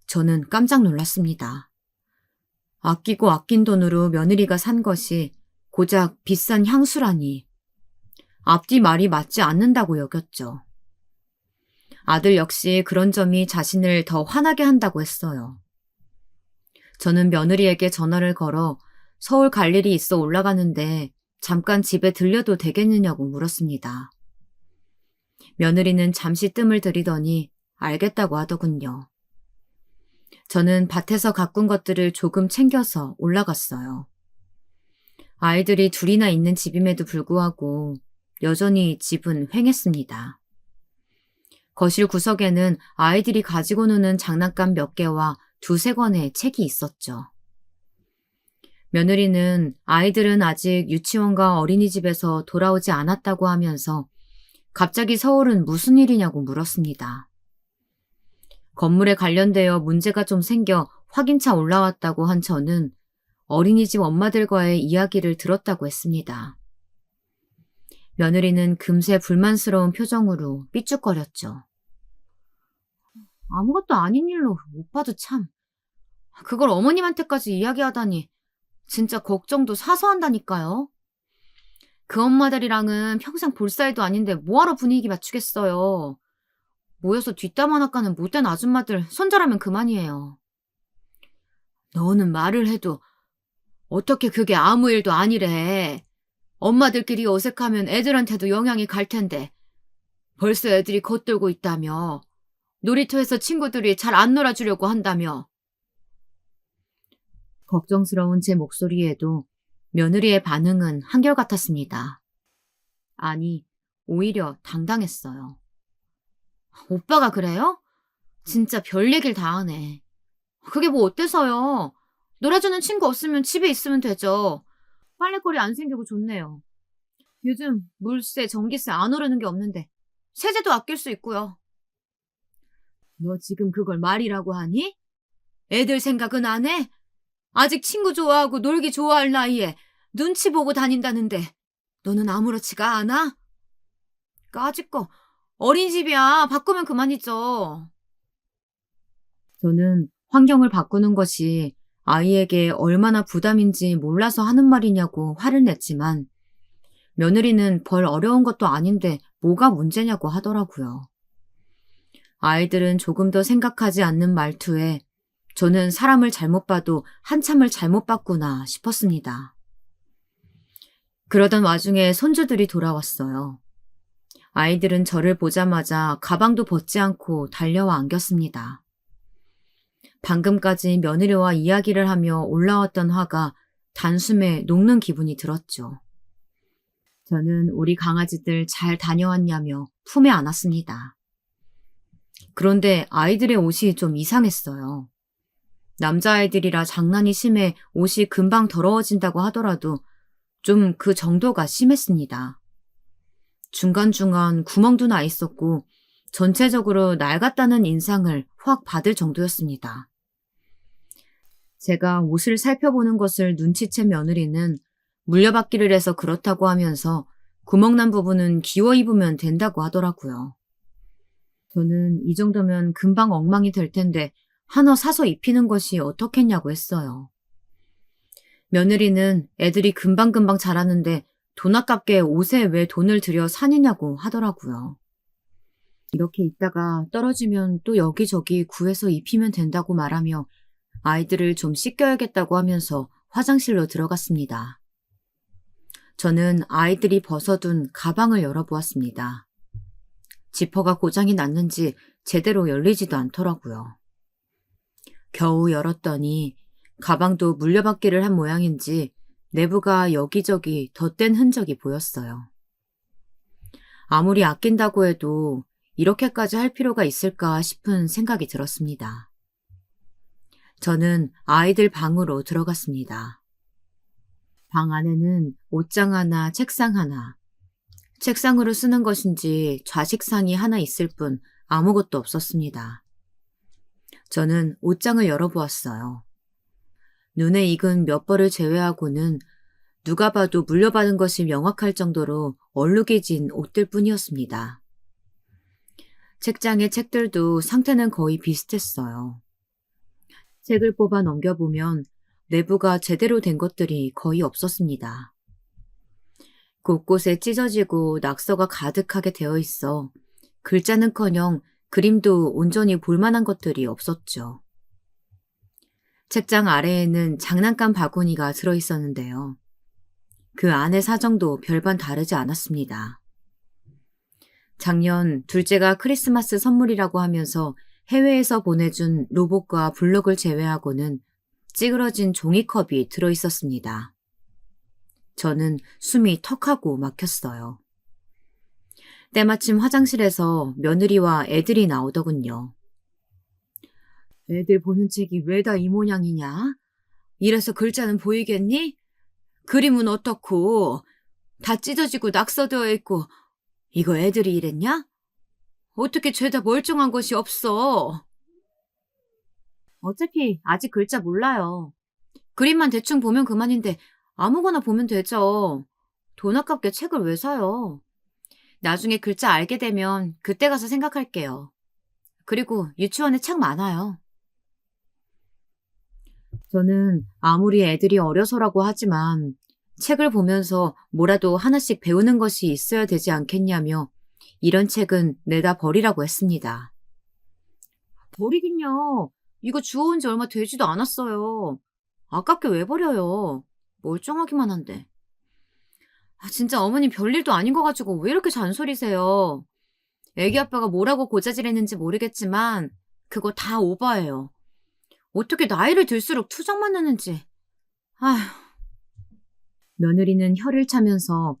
저는 깜짝 놀랐습니다. 아끼고 아낀 돈으로 며느리가 산 것이 고작 비싼 향수라니. 앞뒤 말이 맞지 않는다고 여겼죠. 아들 역시 그런 점이 자신을 더 화나게 한다고 했어요. 저는 며느리에게 전화를 걸어 서울 갈 일이 있어 올라가는데 잠깐 집에 들려도 되겠느냐고 물었습니다. 며느리는 잠시 뜸을 들이더니 알겠다고 하더군요. 저는 밭에서 가꾼 것들을 조금 챙겨서 올라갔어요. 아이들이 둘이나 있는 집임에도 불구하고 여전히 집은 휑했습니다. 거실 구석에는 아이들이 가지고 노는 장난감 몇 개와 두세 권의 책이 있었죠. 며느리는 아이들은 아직 유치원과 어린이집에서 돌아오지 않았다고 하면서 갑자기 서울은 무슨 일이냐고 물었습니다. 건물에 관련되어 문제가 좀 생겨 확인차 올라왔다고 한 저는 어린이집 엄마들과의 이야기를 들었다고 했습니다. 며느리는 금세 불만스러운 표정으로 삐죽거렸죠. 아무것도 아닌 일로 오빠도 참. 그걸 어머님한테까지 이야기하다니 진짜 걱정도 사서 한다니까요. 그 엄마들이랑은 평생 볼 사이도 아닌데 뭐하러 분위기 맞추겠어요. 모여서 뒷담 하나 까는 못된 아줌마들 손절하면 그만이에요. 너는 말을 해도 어떻게 그게 아무 일도 아니래. 엄마들끼리 어색하면 애들한테도 영향이 갈 텐데 벌써 애들이 겉돌고 있다며. 놀이터에서 친구들이 잘 안 놀아주려고 한다며. 걱정스러운 제 목소리에도 며느리의 반응은 한결같았습니다. 아니, 오히려 당당했어요. 오빠가 그래요? 진짜 별 얘기를 다 하네. 그게 뭐 어때서요? 놀아주는 친구 없으면 집에 있으면 되죠. 빨래거리 안 생기고 좋네요. 요즘 물세, 전기세 안 오르는 게 없는데 세제도 아낄 수 있고요. 너 지금 그걸 말이라고 하니? 애들 생각은 안 해? 아직 친구 좋아하고 놀기 좋아할 나이에 눈치 보고 다닌다는데 너는 아무렇지가 않아? 까짓 거 어린이집이야. 바꾸면 그만이죠. 저는 환경을 바꾸는 것이 아이에게 얼마나 부담인지 몰라서 하는 말이냐고 화를 냈지만 며느리는 벌 어려운 것도 아닌데 뭐가 문제냐고 하더라고요. 아이들은 조금 더 생각하지 않는 말투에 저는 사람을 잘못 봐도 한참을 잘못 봤구나 싶었습니다. 그러던 와중에 손주들이 돌아왔어요. 아이들은 저를 보자마자 가방도 벗지 않고 달려와 안겼습니다. 방금까지 며느리와 이야기를 하며 올라왔던 화가 단숨에 녹는 기분이 들었죠. 저는 우리 강아지들 잘 다녀왔냐며 품에 안았습니다. 그런데 아이들의 옷이 좀 이상했어요. 남자아이들이라 장난이 심해 옷이 금방 더러워진다고 하더라도 좀 그 정도가 심했습니다. 중간중간 구멍도 나 있었고 전체적으로 낡았다는 인상을 확 받을 정도였습니다. 제가 옷을 살펴보는 것을 눈치챈 며느리는 물려받기를 해서 그렇다고 하면서 구멍난 부분은 기워 입으면 된다고 하더라고요. 저는 이 정도면 금방 엉망이 될 텐데 하나 사서 입히는 것이 어떻겠냐고 했어요. 며느리는 애들이 금방금방 자라는데 돈 아깝게 옷에 왜 돈을 들여 사느냐고 하더라고요. 이렇게 있다가 떨어지면 또 여기저기 구해서 입히면 된다고 말하며 아이들을 좀 씻겨야겠다고 하면서 화장실로 들어갔습니다. 저는 아이들이 벗어둔 가방을 열어보았습니다. 지퍼가 고장이 났는지 제대로 열리지도 않더라고요. 겨우 열었더니 가방도 물려받기를 한 모양인지 내부가 여기저기 덧댄 흔적이 보였어요. 아무리 아낀다고 해도 이렇게까지 할 필요가 있을까 싶은 생각이 들었습니다. 저는 아이들 방으로 들어갔습니다. 방 안에는 옷장 하나, 책상 하나, 책상으로 쓰는 것인지 좌식상이 하나 있을 뿐 아무것도 없었습니다. 저는 옷장을 열어보았어요. 눈에 익은 몇 벌을 제외하고는 누가 봐도 물려받은 것이 명확할 정도로 얼룩해진 옷들 뿐이었습니다. 책장의 책들도 상태는 거의 비슷했어요. 책을 뽑아 넘겨보면 내부가 제대로 된 것들이 거의 없었습니다. 곳곳에 찢어지고 낙서가 가득하게 되어 있어 글자는커녕 그림도 온전히 볼만한 것들이 없었죠. 책장 아래에는 장난감 바구니가 들어있었는데요. 그 안의 사정도 별반 다르지 않았습니다. 작년 둘째가 크리스마스 선물이라고 하면서 해외에서 보내준 로봇과 블록을 제외하고는 찌그러진 종이컵이 들어있었습니다. 저는 숨이 턱하고 막혔어요. 때마침 화장실에서 며느리와 애들이 나오더군요. 애들 보는 책이 왜 다 이 모양이냐? 이래서 글자는 보이겠니? 그림은 어떻고? 다 찢어지고 낙서되어 있고 이거 애들이 이랬냐? 어떻게 죄다 멀쩡한 것이 없어? 어차피 아직 글자 몰라요. 그림만 대충 보면 그만인데 아무거나 보면 되죠. 돈 아깝게 책을 왜 사요? 나중에 글자 알게 되면 그때 가서 생각할게요. 그리고 유치원에 책 많아요. 저는 아무리 애들이 어려서라고 하지만 책을 보면서 뭐라도 하나씩 배우는 것이 있어야 되지 않겠냐며 이런 책은 내다 버리라고 했습니다. 버리긴요. 이거 주워온 지 얼마 되지도 않았어요. 아깝게 왜 버려요. 멀쩡하기만 한데. 진짜 어머님 별일도 아닌 거 가지고 왜 이렇게 잔소리세요. 애기 아빠가 뭐라고 고자질했는지 모르겠지만 그거 다 오바예요. 어떻게 나이를 들수록 투정만 나는지. 아휴. 며느리는 혀를 차면서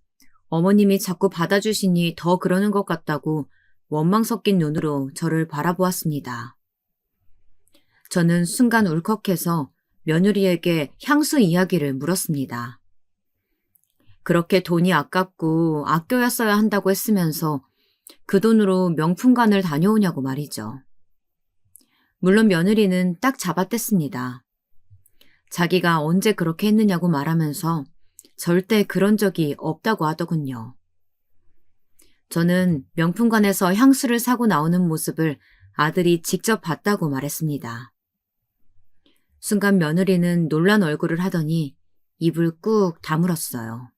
어머님이 자꾸 받아주시니 더 그러는 것 같다고 원망 섞인 눈으로 저를 바라보았습니다. 저는 순간 울컥해서 며느리에게 향수 이야기를 물었습니다. 그렇게 돈이 아깝고 아껴야 써야 한다고 했으면서 그 돈으로 명품관을 다녀오냐고 말이죠. 물론 며느리는 딱 잡아댔습니다. 자기가 언제 그렇게 했느냐고 말하면서 절대 그런 적이 없다고 하더군요. 저는 명품관에서 향수를 사고 나오는 모습을 아들이 직접 봤다고 말했습니다. 순간 며느리는 놀란 얼굴을 하더니 입을 꾹 다물었어요.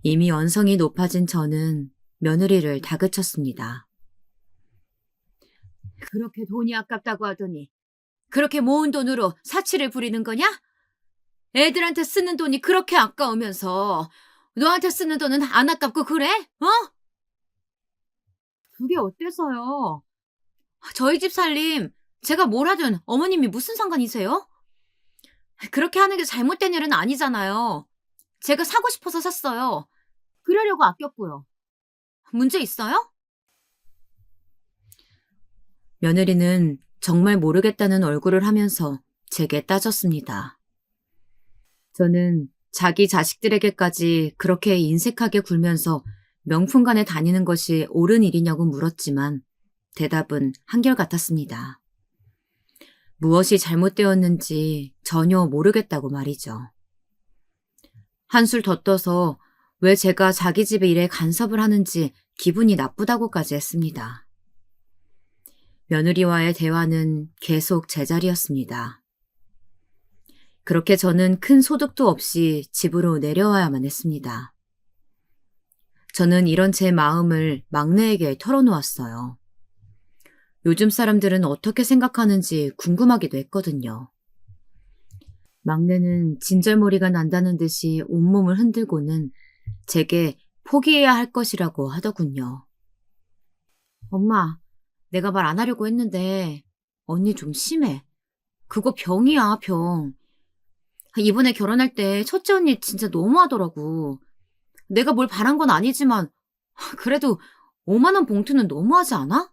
이미 언성이 높아진 저는 며느리를 다그쳤습니다. 그렇게 돈이 아깝다고 하더니 그렇게 모은 돈으로 사치를 부리는 거냐? 애들한테 쓰는 돈이 그렇게 아까우면서 너한테 쓰는 돈은 안 아깝고 그래? 어? 그게 어때서요? 저희 집 살림 제가 뭘 하든 어머님이 무슨 상관이세요? 그렇게 하는 게 잘못된 일은 아니잖아요. 제가 사고 싶어서 샀어요. 그러려고 아꼈고요. 문제 있어요? 며느리는 정말 모르겠다는 얼굴을 하면서 제게 따졌습니다. 저는 자기 자식들에게까지 그렇게 인색하게 굴면서 명품관에 다니는 것이 옳은 일이냐고 물었지만 대답은 한결같았습니다. 무엇이 잘못되었는지 전혀 모르겠다고 말이죠. 한술 더 떠서 왜 제가 자기 집의 일에 간섭을 하는지 기분이 나쁘다고까지 했습니다. 며느리와의 대화는 계속 제자리였습니다. 그렇게 저는 큰 소득도 없이 집으로 내려와야만 했습니다. 저는 이런 제 마음을 막내에게 털어놓았어요. 요즘 사람들은 어떻게 생각하는지 궁금하기도 했거든요. 막내는 진절머리가 난다는 듯이 온몸을 흔들고는 제게 포기해야 할 것이라고 하더군요. 엄마, 내가 말 안 하려고 했는데 언니 좀 심해. 그거 병이야, 병. 이번에 결혼할 때 첫째 언니 진짜 너무하더라고. 내가 뭘 바란 건 아니지만 그래도 5만 원 봉투는 너무하지 않아?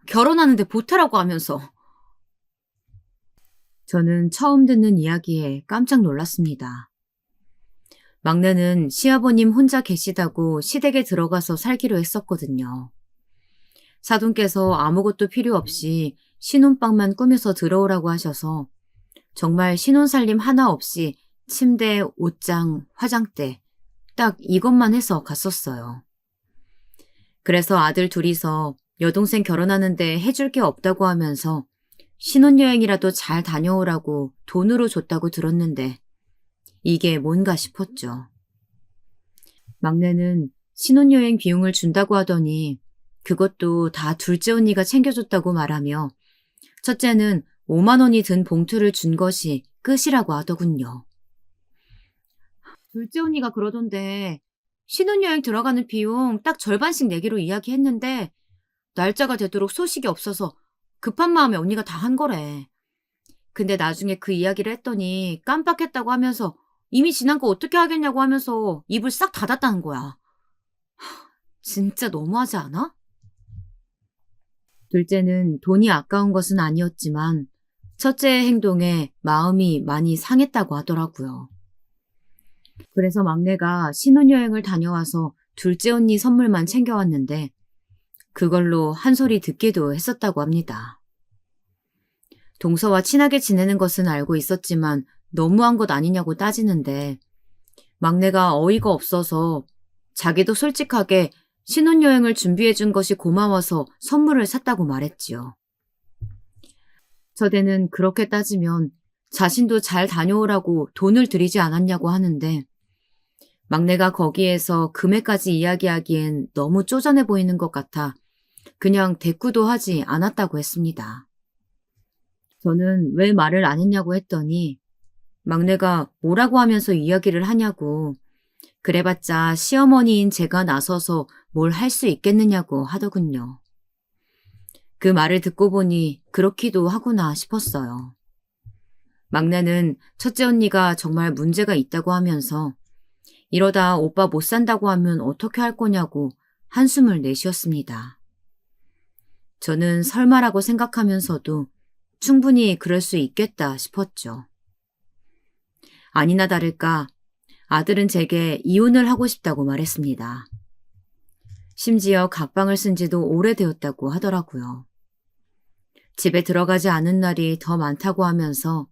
결혼하는데 보태라고 하면서. 저는 처음 듣는 이야기에 깜짝 놀랐습니다. 막내는 시아버님 혼자 계시다고 시댁에 들어가서 살기로 했었거든요. 사돈께서 아무것도 필요 없이 신혼방만 꾸며서 들어오라고 하셔서 정말 신혼살림 하나 없이 침대, 옷장, 화장대 딱 이것만 해서 갔었어요. 그래서 아들 둘이서 여동생 결혼하는데 해줄 게 없다고 하면서 신혼여행이라도 잘 다녀오라고 돈으로 줬다고 들었는데 이게 뭔가 싶었죠. 막내는 신혼여행 비용을 준다고 하더니 그것도 다 둘째 언니가 챙겨줬다고 말하며 첫째는 5만 원이 든 봉투를 준 것이 끝이라고 하더군요. 둘째 언니가 그러던데 신혼여행 들어가는 비용 딱 절반씩 내기로 이야기했는데 날짜가 되도록 소식이 없어서 급한 마음에 언니가 다 한 거래. 근데 나중에 그 이야기를 했더니 깜빡했다고 하면서 이미 지난 거 어떻게 하겠냐고 하면서 입을 싹 닫았다는 거야. 진짜 너무하지 않아? 둘째는 돈이 아까운 것은 아니었지만 첫째의 행동에 마음이 많이 상했다고 하더라고요. 그래서 막내가 신혼여행을 다녀와서 둘째 언니 선물만 챙겨왔는데 그걸로 한 소리 듣기도 했었다고 합니다. 동서와 친하게 지내는 것은 알고 있었지만 너무한 것 아니냐고 따지는데 막내가 어이가 없어서 자기도 솔직하게 신혼여행을 준비해준 것이 고마워서 선물을 샀다고 말했지요. 저대는 그렇게 따지면 자신도 잘 다녀오라고 돈을 들이지 않았냐고 하는데 막내가 거기에서 금액까지 이야기하기엔 너무 쪼잔해 보이는 것 같아 그냥 대꾸도 하지 않았다고 했습니다. 저는 왜 말을 안 했냐고 했더니 막내가 뭐라고 하면서 이야기를 하냐고 그래봤자 시어머니인 제가 나서서 뭘 할 수 있겠느냐고 하더군요. 그 말을 듣고 보니 그렇기도 하구나 싶었어요. 막내는 첫째 언니가 정말 문제가 있다고 하면서 이러다 오빠 못 산다고 하면 어떻게 할 거냐고 한숨을 내쉬었습니다. 저는 설마라고 생각하면서도 충분히 그럴 수 있겠다 싶었죠. 아니나 다를까 아들은 제게 이혼을 하고 싶다고 말했습니다. 심지어 각방을 쓴 지도 오래되었다고 하더라고요. 집에 들어가지 않은 날이 더 많다고 하면서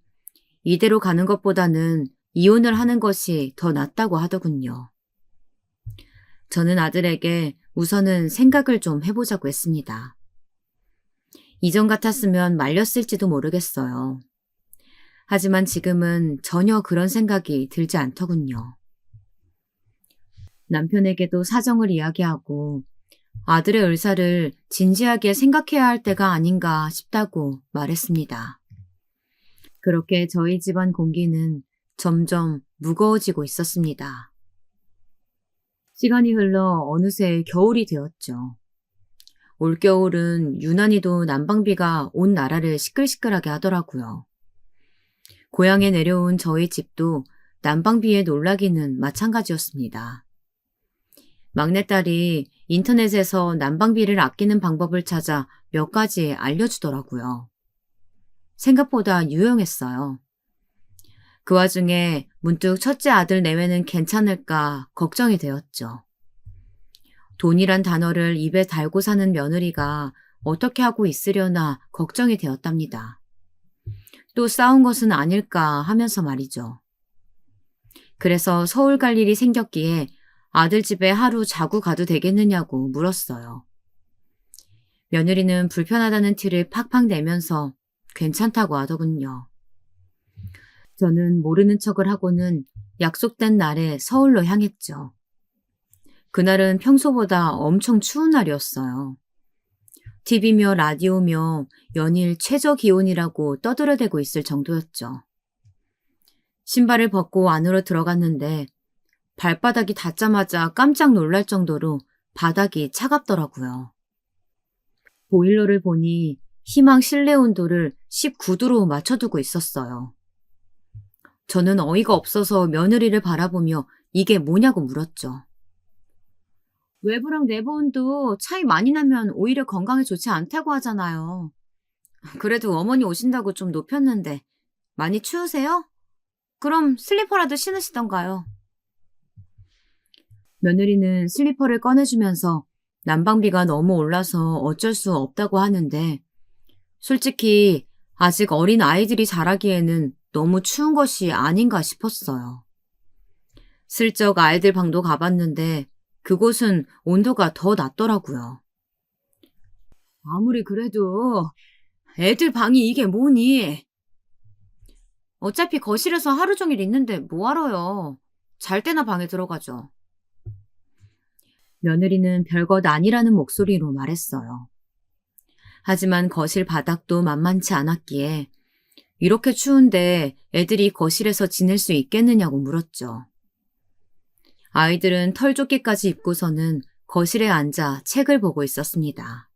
이대로 가는 것보다는 이혼을 하는 것이 더 낫다고 하더군요. 저는 아들에게 우선은 생각을 좀 해보자고 했습니다. 이전 같았으면 말렸을지도 모르겠어요. 하지만 지금은 전혀 그런 생각이 들지 않더군요. 남편에게도 사정을 이야기하고 아들의 의사를 진지하게 생각해야 할 때가 아닌가 싶다고 말했습니다. 그렇게 저희 집안 공기는 점점 무거워지고 있었습니다. 시간이 흘러 어느새 겨울이 되었죠. 올겨울은 유난히도 난방비가 온 나라를 시끌시끌하게 하더라고요. 고향에 내려온 저희 집도 난방비에 놀라기는 마찬가지였습니다. 막내딸이 인터넷에서 난방비를 아끼는 방법을 찾아 몇 가지 알려주더라고요. 생각보다 유용했어요. 그 와중에 문득 첫째 아들 내외는 괜찮을까 걱정이 되었죠. 돈이란 단어를 입에 달고 사는 며느리가 어떻게 하고 있으려나 걱정이 되었답니다. 또 싸운 것은 아닐까 하면서 말이죠. 그래서 서울 갈 일이 생겼기에 아들 집에 하루 자고 가도 되겠느냐고 물었어요. 며느리는 불편하다는 티를 팍팍 내면서 괜찮다고 하더군요. 저는 모르는 척을 하고는 약속된 날에 서울로 향했죠. 그날은 평소보다 엄청 추운 날이었어요. TV며 라디오며 연일 최저 기온이라고 떠들어대고 있을 정도였죠. 신발을 벗고 안으로 들어갔는데 발바닥이 닿자마자 깜짝 놀랄 정도로 바닥이 차갑더라고요. 보일러를 보니 희망 실내 온도를 19도로 맞춰두고 있었어요. 저는 어이가 없어서 며느리를 바라보며 이게 뭐냐고 물었죠. 외부랑 내부 온도 차이 많이 나면 오히려 건강에 좋지 않다고 하잖아요. 그래도 어머니 오신다고 좀 높였는데 많이 추우세요? 그럼 슬리퍼라도 신으시던가요. 며느리는 슬리퍼를 꺼내주면서 난방비가 너무 올라서 어쩔 수 없다고 하는데 솔직히 아직 어린 아이들이 자라기에는 너무 추운 것이 아닌가 싶었어요. 슬쩍 아이들 방도 가봤는데 그곳은 온도가 더 낮더라고요. 아무리 그래도 애들 방이 이게 뭐니? 어차피 거실에서 하루 종일 있는데 뭐하러요. 잘 때나 방에 들어가죠. 며느리는 별것 아니라는 목소리로 말했어요. 하지만 거실 바닥도 만만치 않았기에 이렇게 추운데 애들이 거실에서 지낼 수 있겠느냐고 물었죠. 아이들은 털조끼까지 입고서는 거실에 앉아 책을 보고 있었습니다.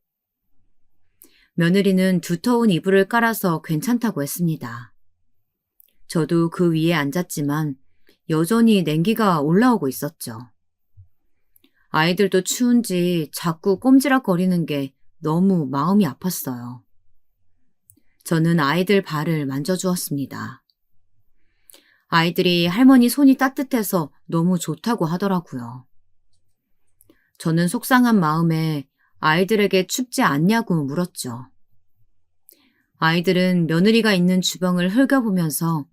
며느리는 두터운 이불을 깔아서 괜찮다고 했습니다. 저도 그 위에 앉았지만 여전히 냉기가 올라오고 있었죠. 아이들도 추운지 자꾸 꼼지락거리는 게 너무 마음이 아팠어요. 저는 아이들 발을 만져주었습니다. 아이들이 할머니 손이 따뜻해서 너무 좋다고 하더라고요. 저는 속상한 마음에 아이들에게 춥지 않냐고 물었죠. 아이들은 며느리가 있는 주방을 흘겨보면서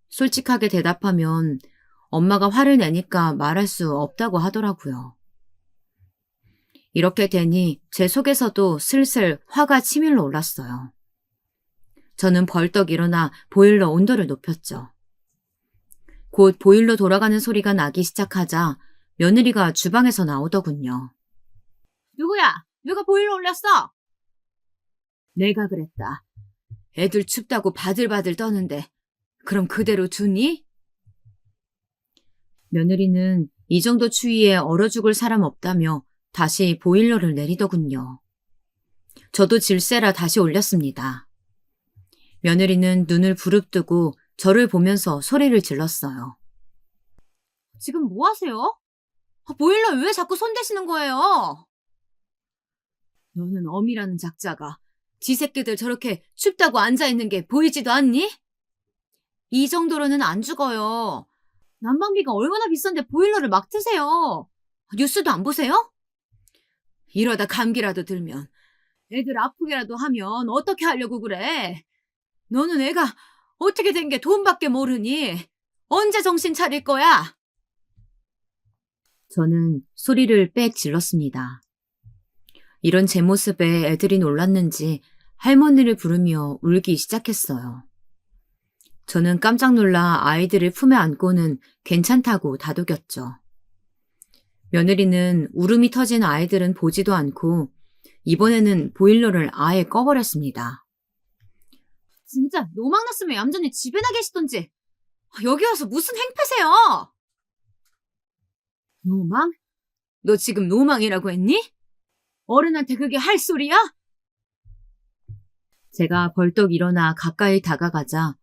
솔직하게 대답하면 엄마가 화를 내니까 말할 수 없다고 하더라고요. 이렇게 되니 제 속에서도 슬슬 화가 치밀러 올랐어요. 저는 벌떡 일어나 보일러 온도를 높였죠. 곧 보일러 돌아가는 소리가 나기 시작하자 며느리가 주방에서 나오더군요. 누구야? 누가 보일러 올렸어? 내가 그랬다. 애들 춥다고 바들바들 떠는데 그럼 그대로 두니? 며느리는 이 정도 추위에 얼어 죽을 사람 없다며 다시 보일러를 내리더군요. 저도 질세라 다시 올렸습니다. 며느리는 눈을 부릅뜨고 저를 보면서 소리를 질렀어요. 지금 뭐 하세요? 보일러 왜 자꾸 손대시는 거예요? 너는 어미라는 작자가 지 새끼들 저렇게 춥다고 앉아있는 게 보이지도 않니? 이 정도로는 안 죽어요. 난방비가 얼마나 비싼데 보일러를 막 트세요. 뉴스도 안 보세요? 이러다 감기라도 들면 애들 아프게라도 하면 어떻게 하려고 그래? 너는 애가 어떻게 된 게 돈밖에 모르니? 언제 정신 차릴 거야? 저는 소리를 빽 질렀습니다. 이런 제 모습에 애들이 놀랐는지 할머니를 부르며 울기 시작했어요. 저는 깜짝 놀라 아이들을 품에 안고는 괜찮다고 다독였죠. 며느리는 울음이 터진 아이들은 보지도 않고 이번에는 보일러를 아예 꺼버렸습니다. 진짜 노망 났으면 얌전히 집에나 계시던지. 여기 와서 무슨 행패세요? 노망? 너 지금 노망이라고 했니? 어른한테 그게 할 소리야? 제가 벌떡 일어나 가까이 다가가자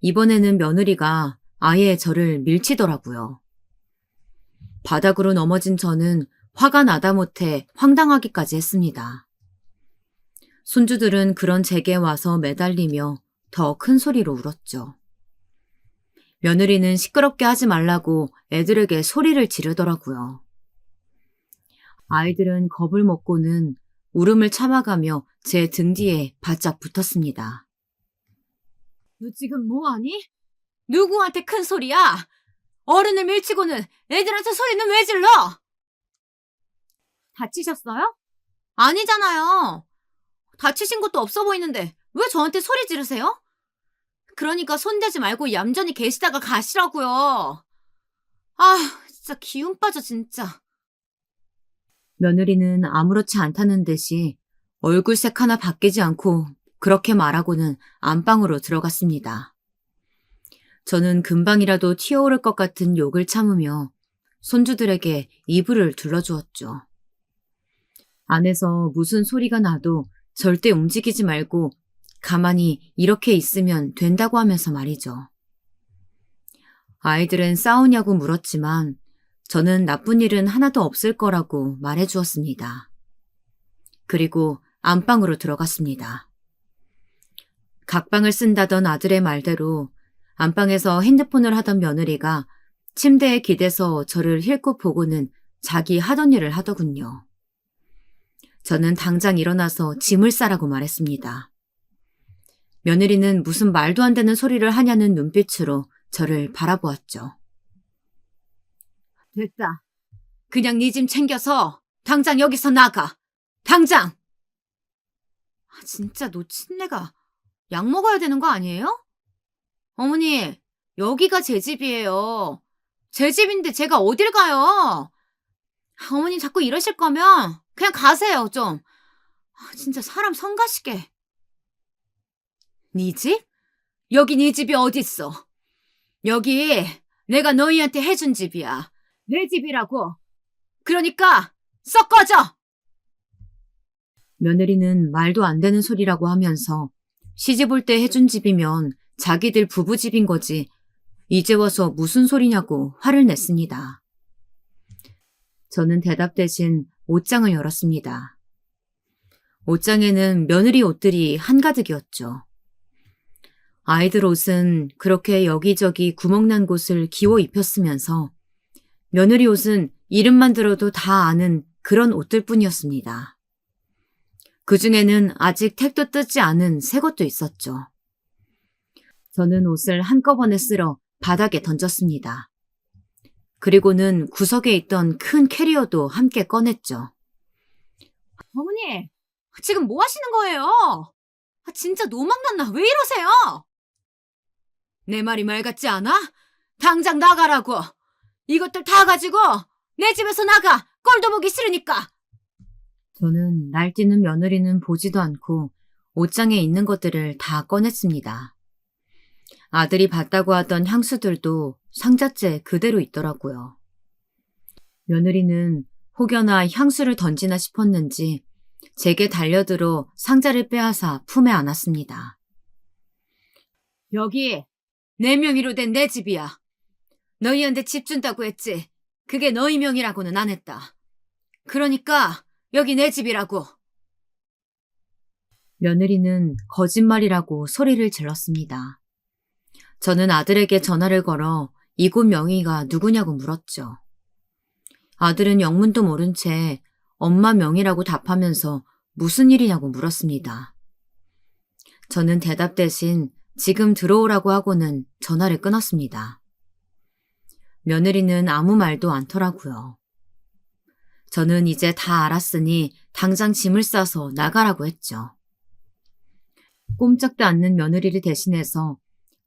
이번에는 며느리가 아예 저를 밀치더라고요. 바닥으로 넘어진 저는 화가 나다 못해 황당하기까지 했습니다. 손주들은 그런 제게 와서 매달리며 더 큰 소리로 울었죠. 며느리는 시끄럽게 하지 말라고 애들에게 소리를 지르더라고요. 아이들은 겁을 먹고는 울음을 참아가며 제 등 뒤에 바짝 붙었습니다. 너 지금 뭐하니? 누구한테 큰 소리야? 어른을 밀치고는 애들한테 소리는 왜 질러? 다치셨어요? 아니잖아요. 다치신 것도 없어 보이는데 왜 저한테 소리 지르세요? 그러니까 손대지 말고 얌전히 계시다가 가시라고요. 아, 진짜 기운 빠져 진짜. 며느리는 아무렇지 않다는 듯이 얼굴색 하나 바뀌지 않고 그렇게 말하고는 안방으로 들어갔습니다. 저는 금방이라도 튀어오를 것 같은 욕을 참으며 손주들에게 이불을 둘러주었죠. 안에서 무슨 소리가 나도 절대 움직이지 말고 가만히 이렇게 있으면 된다고 하면서 말이죠. 아이들은 싸우냐고 물었지만 저는 나쁜 일은 하나도 없을 거라고 말해주었습니다. 그리고 안방으로 들어갔습니다. 각방을 쓴다던 아들의 말대로 안방에서 핸드폰을 하던 며느리가 침대에 기대서 저를 힐끗 보고는 자기 하던 일을 하더군요. 저는 당장 일어나서 짐을 싸라고 말했습니다. 며느리는 무슨 말도 안 되는 소리를 하냐는 눈빛으로 저를 바라보았죠. 됐다. 그냥 네 짐 챙겨서 당장 여기서 나가. 당장! 진짜 노친네가 약 먹어야 되는 거 아니에요? 어머니, 여기가 제 집이에요. 제 집인데 제가 어딜 가요? 어머님 자꾸 이러실 거면 그냥 가세요, 좀. 진짜 사람 성가시게. 네 집? 여기 네 집이 어딨어? 여기 내가 너희한테 해준 집이야. 내 집이라고. 그러니까 썩 꺼져! 며느리는 말도 안 되는 소리라고 하면서 시집 올 때 해준 집이면 자기들 부부 집인 거지 이제 와서 무슨 소리냐고 화를 냈습니다. 저는 대답 대신 옷장을 열었습니다. 옷장에는 며느리 옷들이 한가득이었죠. 아이들 옷은 그렇게 여기저기 구멍난 곳을 기워 입혔으면서 며느리 옷은 이름만 들어도 다 아는 그런 옷들 뿐이었습니다. 그 중에는 아직 택도 뜯지 않은 새 것도 있었죠. 저는 옷을 한꺼번에 쓸어 바닥에 던졌습니다. 그리고는 구석에 있던 큰 캐리어도 함께 꺼냈죠. 어머니, 지금 뭐 하시는 거예요? 진짜 노망났나? 왜 이러세요? 내 말이 말 같지 않아? 당장 나가라고. 이것들 다 가지고 내 집에서 나가. 꼴도 보기 싫으니까. 저는 날뛰는 며느리는 보지도 않고 옷장에 있는 것들을 다 꺼냈습니다. 아들이 봤다고 하던 향수들도 상자째 그대로 있더라고요. 며느리는 혹여나 향수를 던지나 싶었는지 제게 달려들어 상자를 빼앗아 품에 안았습니다. 여기 내 명의로 된 내 집이야. 너희한테 집 준다고 했지. 그게 너희 명의라고는 안 했다. 그러니까 여기 내 집이라고. 며느리는 거짓말이라고 소리를 질렀습니다. 저는 아들에게 전화를 걸어 이곳 명의가 누구냐고 물었죠. 아들은 영문도 모른 채 엄마 명의라고 답하면서 무슨 일이냐고 물었습니다. 저는 대답 대신 지금 들어오라고 하고는 전화를 끊었습니다. 며느리는 아무 말도 않더라고요. 저는 이제 다 알았으니 당장 짐을 싸서 나가라고 했죠. 꼼짝도 않는 며느리를 대신해서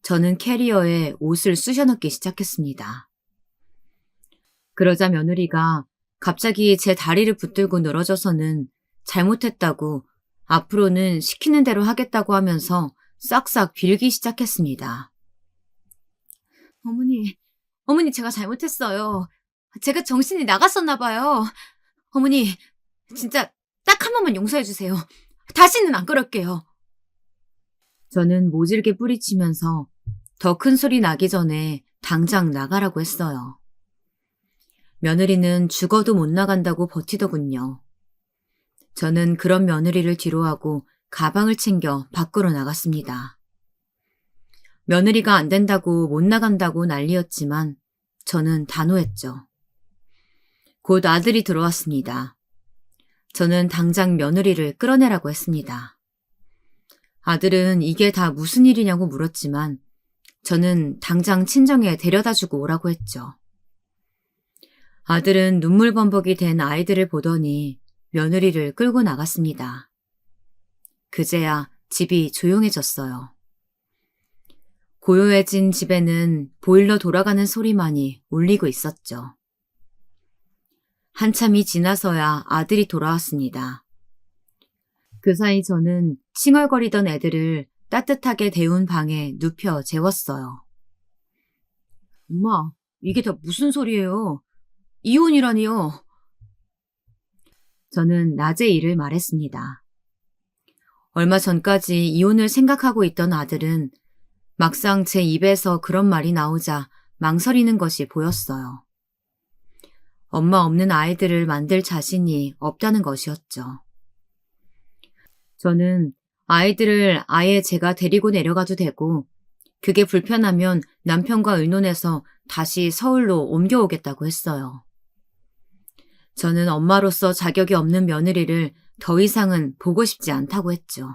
저는 캐리어에 옷을 쑤셔넣기 시작했습니다. 그러자 며느리가 갑자기 제 다리를 붙들고 늘어져서는 잘못했다고 앞으로는 시키는 대로 하겠다고 하면서 싹싹 빌기 시작했습니다. 어머니 제가 잘못했어요. 제가 정신이 나갔었나 봐요. 어머니 진짜 딱 한 번만 용서해 주세요. 다시는 안 그럴게요. 저는 모질게 뿌리치면서 더 큰 소리 나기 전에 당장 나가라고 했어요. 며느리는 죽어도 못 나간다고 버티더군요. 저는 그런 며느리를 뒤로하고 가방을 챙겨 밖으로 나갔습니다. 며느리가 안 된다고 못 나간다고 난리였지만 저는 단호했죠. 곧 아들이 들어왔습니다. 저는 당장 며느리를 끌어내라고 했습니다. 아들은 이게 다 무슨 일이냐고 물었지만 저는 당장 친정에 데려다주고 오라고 했죠. 아들은 눈물범벅이 된 아이들을 보더니 며느리를 끌고 나갔습니다. 그제야 집이 조용해졌어요. 고요해진 집에는 보일러 돌아가는 소리만이 울리고 있었죠. 한참이 지나서야 아들이 돌아왔습니다. 그 사이 저는 칭얼거리던 애들을 따뜻하게 데운 방에 눕혀 재웠어요. 엄마, 이게 다 무슨 소리예요? 이혼이라니요. 저는 낮에 일을 말했습니다. 얼마 전까지 이혼을 생각하고 있던 아들은 막상 제 입에서 그런 말이 나오자 망설이는 것이 보였어요. 엄마 없는 아이들을 만들 자신이 없다는 것이었죠. 저는 아이들을 아예 제가 데리고 내려가도 되고, 그게 불편하면 남편과 의논해서 다시 서울로 옮겨오겠다고 했어요. 저는 엄마로서 자격이 없는 며느리를 더 이상은 보고 싶지 않다고 했죠.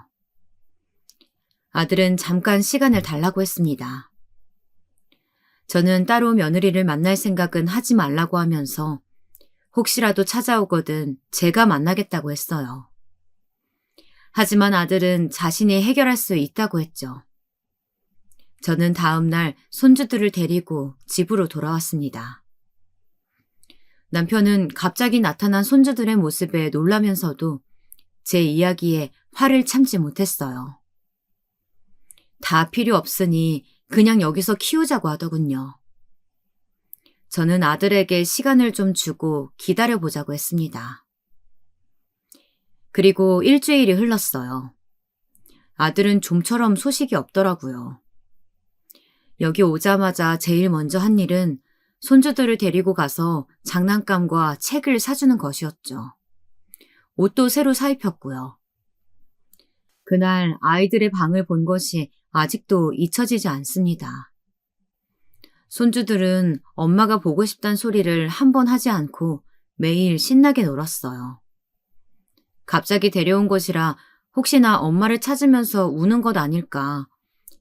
아들은 잠깐 시간을 달라고 했습니다. 저는 따로 며느리를 만날 생각은 하지 말라고 하면서 혹시라도 찾아오거든 제가 만나겠다고 했어요. 하지만 아들은 자신이 해결할 수 있다고 했죠. 저는 다음 날 손주들을 데리고 집으로 돌아왔습니다. 남편은 갑자기 나타난 손주들의 모습에 놀라면서도 제 이야기에 화를 참지 못했어요. 다 필요 없으니 그냥 여기서 키우자고 하더군요. 저는 아들에게 시간을 좀 주고 기다려보자고 했습니다. 그리고 일주일이 흘렀어요. 아들은 좀처럼 소식이 없더라고요. 여기 오자마자 제일 먼저 한 일은 손주들을 데리고 가서 장난감과 책을 사주는 것이었죠. 옷도 새로 사입혔고요. 그날 아이들의 방을 본 것이 아직도 잊혀지지 않습니다. 손주들은 엄마가 보고 싶단 소리를 한 번 하지 않고 매일 신나게 놀았어요. 갑자기 데려온 것이라 혹시나 엄마를 찾으면서 우는 것 아닐까,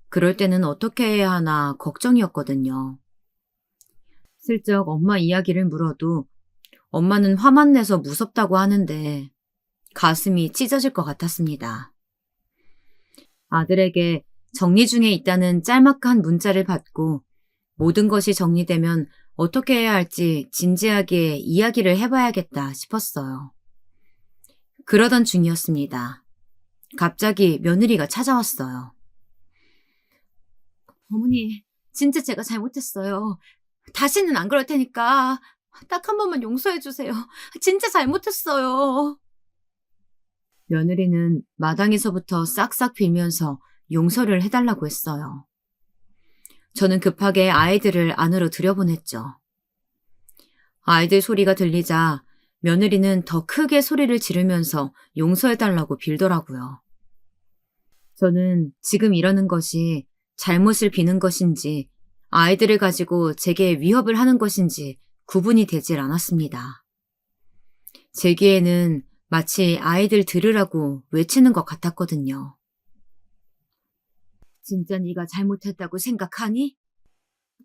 그럴 때는 어떻게 해야 하나 걱정이었거든요. 슬쩍 엄마 이야기를 물어도 엄마는 화만 내서 무섭다고 하는데 가슴이 찢어질 것 같았습니다. 아들에게 정리 중에 있다는 짤막한 문자를 받고 모든 것이 정리되면 어떻게 해야 할지 진지하게 이야기를 해봐야겠다 싶었어요. 그러던 중이었습니다. 갑자기 며느리가 찾아왔어요. 어머니, 진짜 제가 잘못했어요. 다시는 안 그럴 테니까 딱 한 번만 용서해 주세요. 진짜 잘못했어요. 며느리는 마당에서부터 싹싹 빌면서 용서를 해달라고 했어요. 저는 급하게 아이들을 안으로 들여보냈죠. 아이들 소리가 들리자 며느리는 더 크게 소리를 지르면서 용서해달라고 빌더라고요. 저는 지금 이러는 것이 잘못을 비는 것인지 아이들을 가지고 제게 위협을 하는 것인지 구분이 되질 않았습니다. 제 귀에는 마치 아이들 들으라고 외치는 것 같았거든요. 진짜 네가 잘못했다고 생각하니?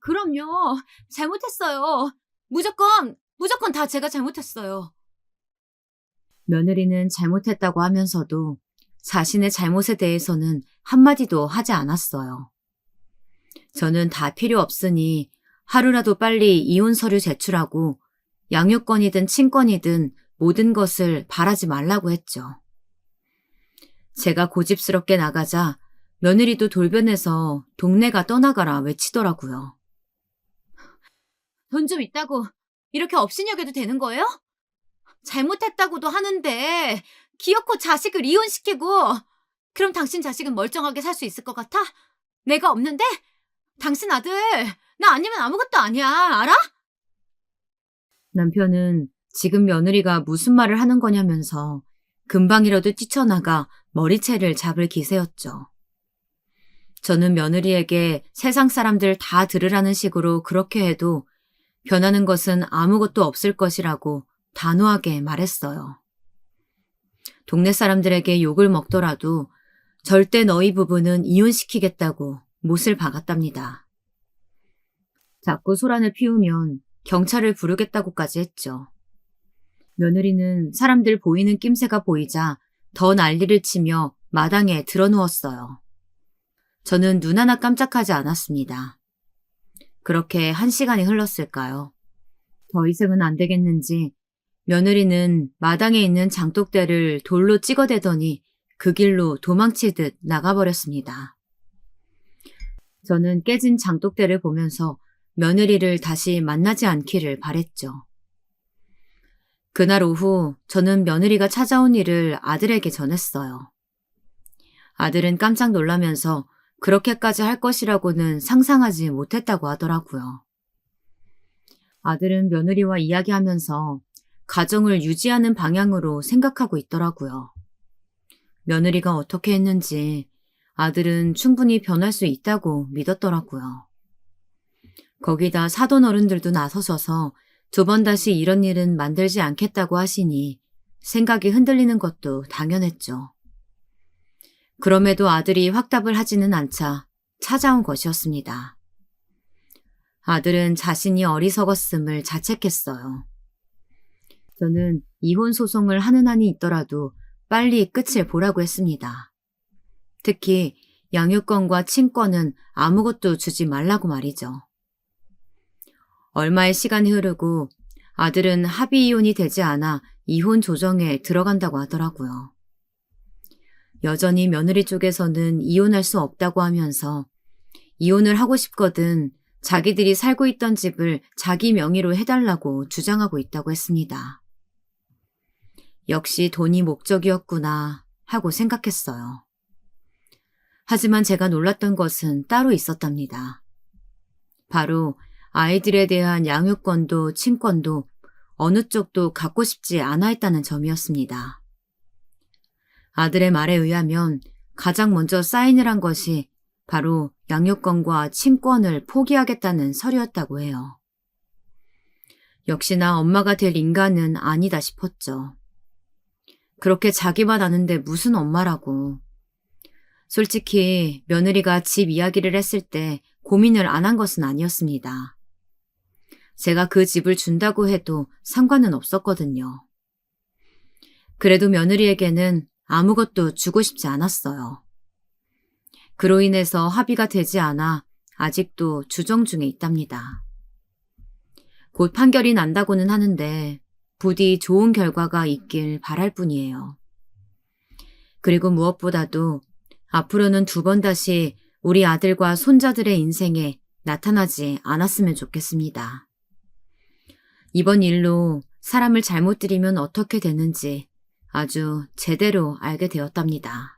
그럼요. 잘못했어요. 무조건 다 제가 잘못했어요. 며느리는 잘못했다고 하면서도 자신의 잘못에 대해서는 한마디도 하지 않았어요. 저는 다 필요 없으니 하루라도 빨리 이혼 서류 제출하고 양육권이든 친권이든 모든 것을 바라지 말라고 했죠. 제가 고집스럽게 나가자 며느리도 돌변해서 동네가 떠나가라 외치더라고요. 돈 좀 있다고 이렇게 업신여겨도 되는 거예요? 잘못했다고도 하는데 기어코 자식을 이혼시키고, 그럼 당신 자식은 멀쩡하게 살 수 있을 것 같아? 내가 없는데? 당신 아들 나 아니면 아무것도 아니야, 알아? 남편은 지금 며느리가 무슨 말을 하는 거냐면서 금방이라도 뛰쳐나가 머리채를 잡을 기세였죠. 저는 며느리에게 세상 사람들 다 들으라는 식으로 그렇게 해도 변하는 것은 아무것도 없을 것이라고 단호하게 말했어요. 동네 사람들에게 욕을 먹더라도 절대 너희 부부는 이혼시키겠다고 못을 박았답니다. 자꾸 소란을 피우면 경찰을 부르겠다고까지 했죠. 며느리는 사람들 보이는 낌새가 보이자 더 난리를 치며 마당에 드러누웠어요. 저는 눈 하나 깜짝하지 않았습니다. 그렇게 1시간이 흘렀을까요? 더 이상은 안 되겠는지 며느리는 마당에 있는 장독대를 돌로 찍어대더니 그 길로 도망치듯 나가버렸습니다. 저는 깨진 장독대를 보면서 며느리를 다시 만나지 않기를 바랬죠. 그날 오후 저는 며느리가 찾아온 일을 아들에게 전했어요. 아들은 깜짝 놀라면서 그렇게까지 할 것이라고는 상상하지 못했다고 하더라고요. 아들은 며느리와 이야기하면서 가정을 유지하는 방향으로 생각하고 있더라고요. 며느리가 어떻게 했는지 아들은 충분히 변할 수 있다고 믿었더라고요. 거기다 사돈 어른들도 나서셔서 2번 다시 이런 일은 만들지 않겠다고 하시니 생각이 흔들리는 것도 당연했죠. 그럼에도 아들이 확답을 하지는 않자 찾아온 것이었습니다. 아들은 자신이 어리석었음을 자책했어요. 저는 이혼 소송을 하는 한이 있더라도 빨리 끝을 보라고 했습니다. 특히 양육권과 친권은 아무것도 주지 말라고 말이죠. 얼마의 시간이 흐르고 아들은 합의 이혼이 되지 않아 이혼 조정에 들어간다고 하더라고요. 여전히 며느리 쪽에서는 이혼할 수 없다고 하면서 이혼을 하고 싶거든 자기들이 살고 있던 집을 자기 명의로 해달라고 주장하고 있다고 했습니다. 역시 돈이 목적이었구나 하고 생각했어요. 하지만 제가 놀랐던 것은 따로 있었답니다. 바로 아이들에 대한 양육권도 친권도 어느 쪽도 갖고 싶지 않아 했다는 점이었습니다. 아들의 말에 의하면 가장 먼저 사인을 한 것이 바로 양육권과 친권을 포기하겠다는 서류였다고 해요. 역시나 엄마가 될 인간은 아니다 싶었죠. 그렇게 자기만 아는데 무슨 엄마라고. 솔직히 며느리가 집 이야기를 했을 때 고민을 안 한 것은 아니었습니다. 제가 그 집을 준다고 해도 상관은 없었거든요. 그래도 며느리에게는 아무것도 주고 싶지 않았어요. 그로 인해서 합의가 되지 않아 아직도 주정 중에 있답니다. 곧 판결이 난다고는 하는데 부디 좋은 결과가 있길 바랄 뿐이에요. 그리고 무엇보다도 앞으로는 2번 다시 우리 아들과 손자들의 인생에 나타나지 않았으면 좋겠습니다. 이번 일로 사람을 잘못 들이면 어떻게 되는지 아주 제대로 알게 되었답니다.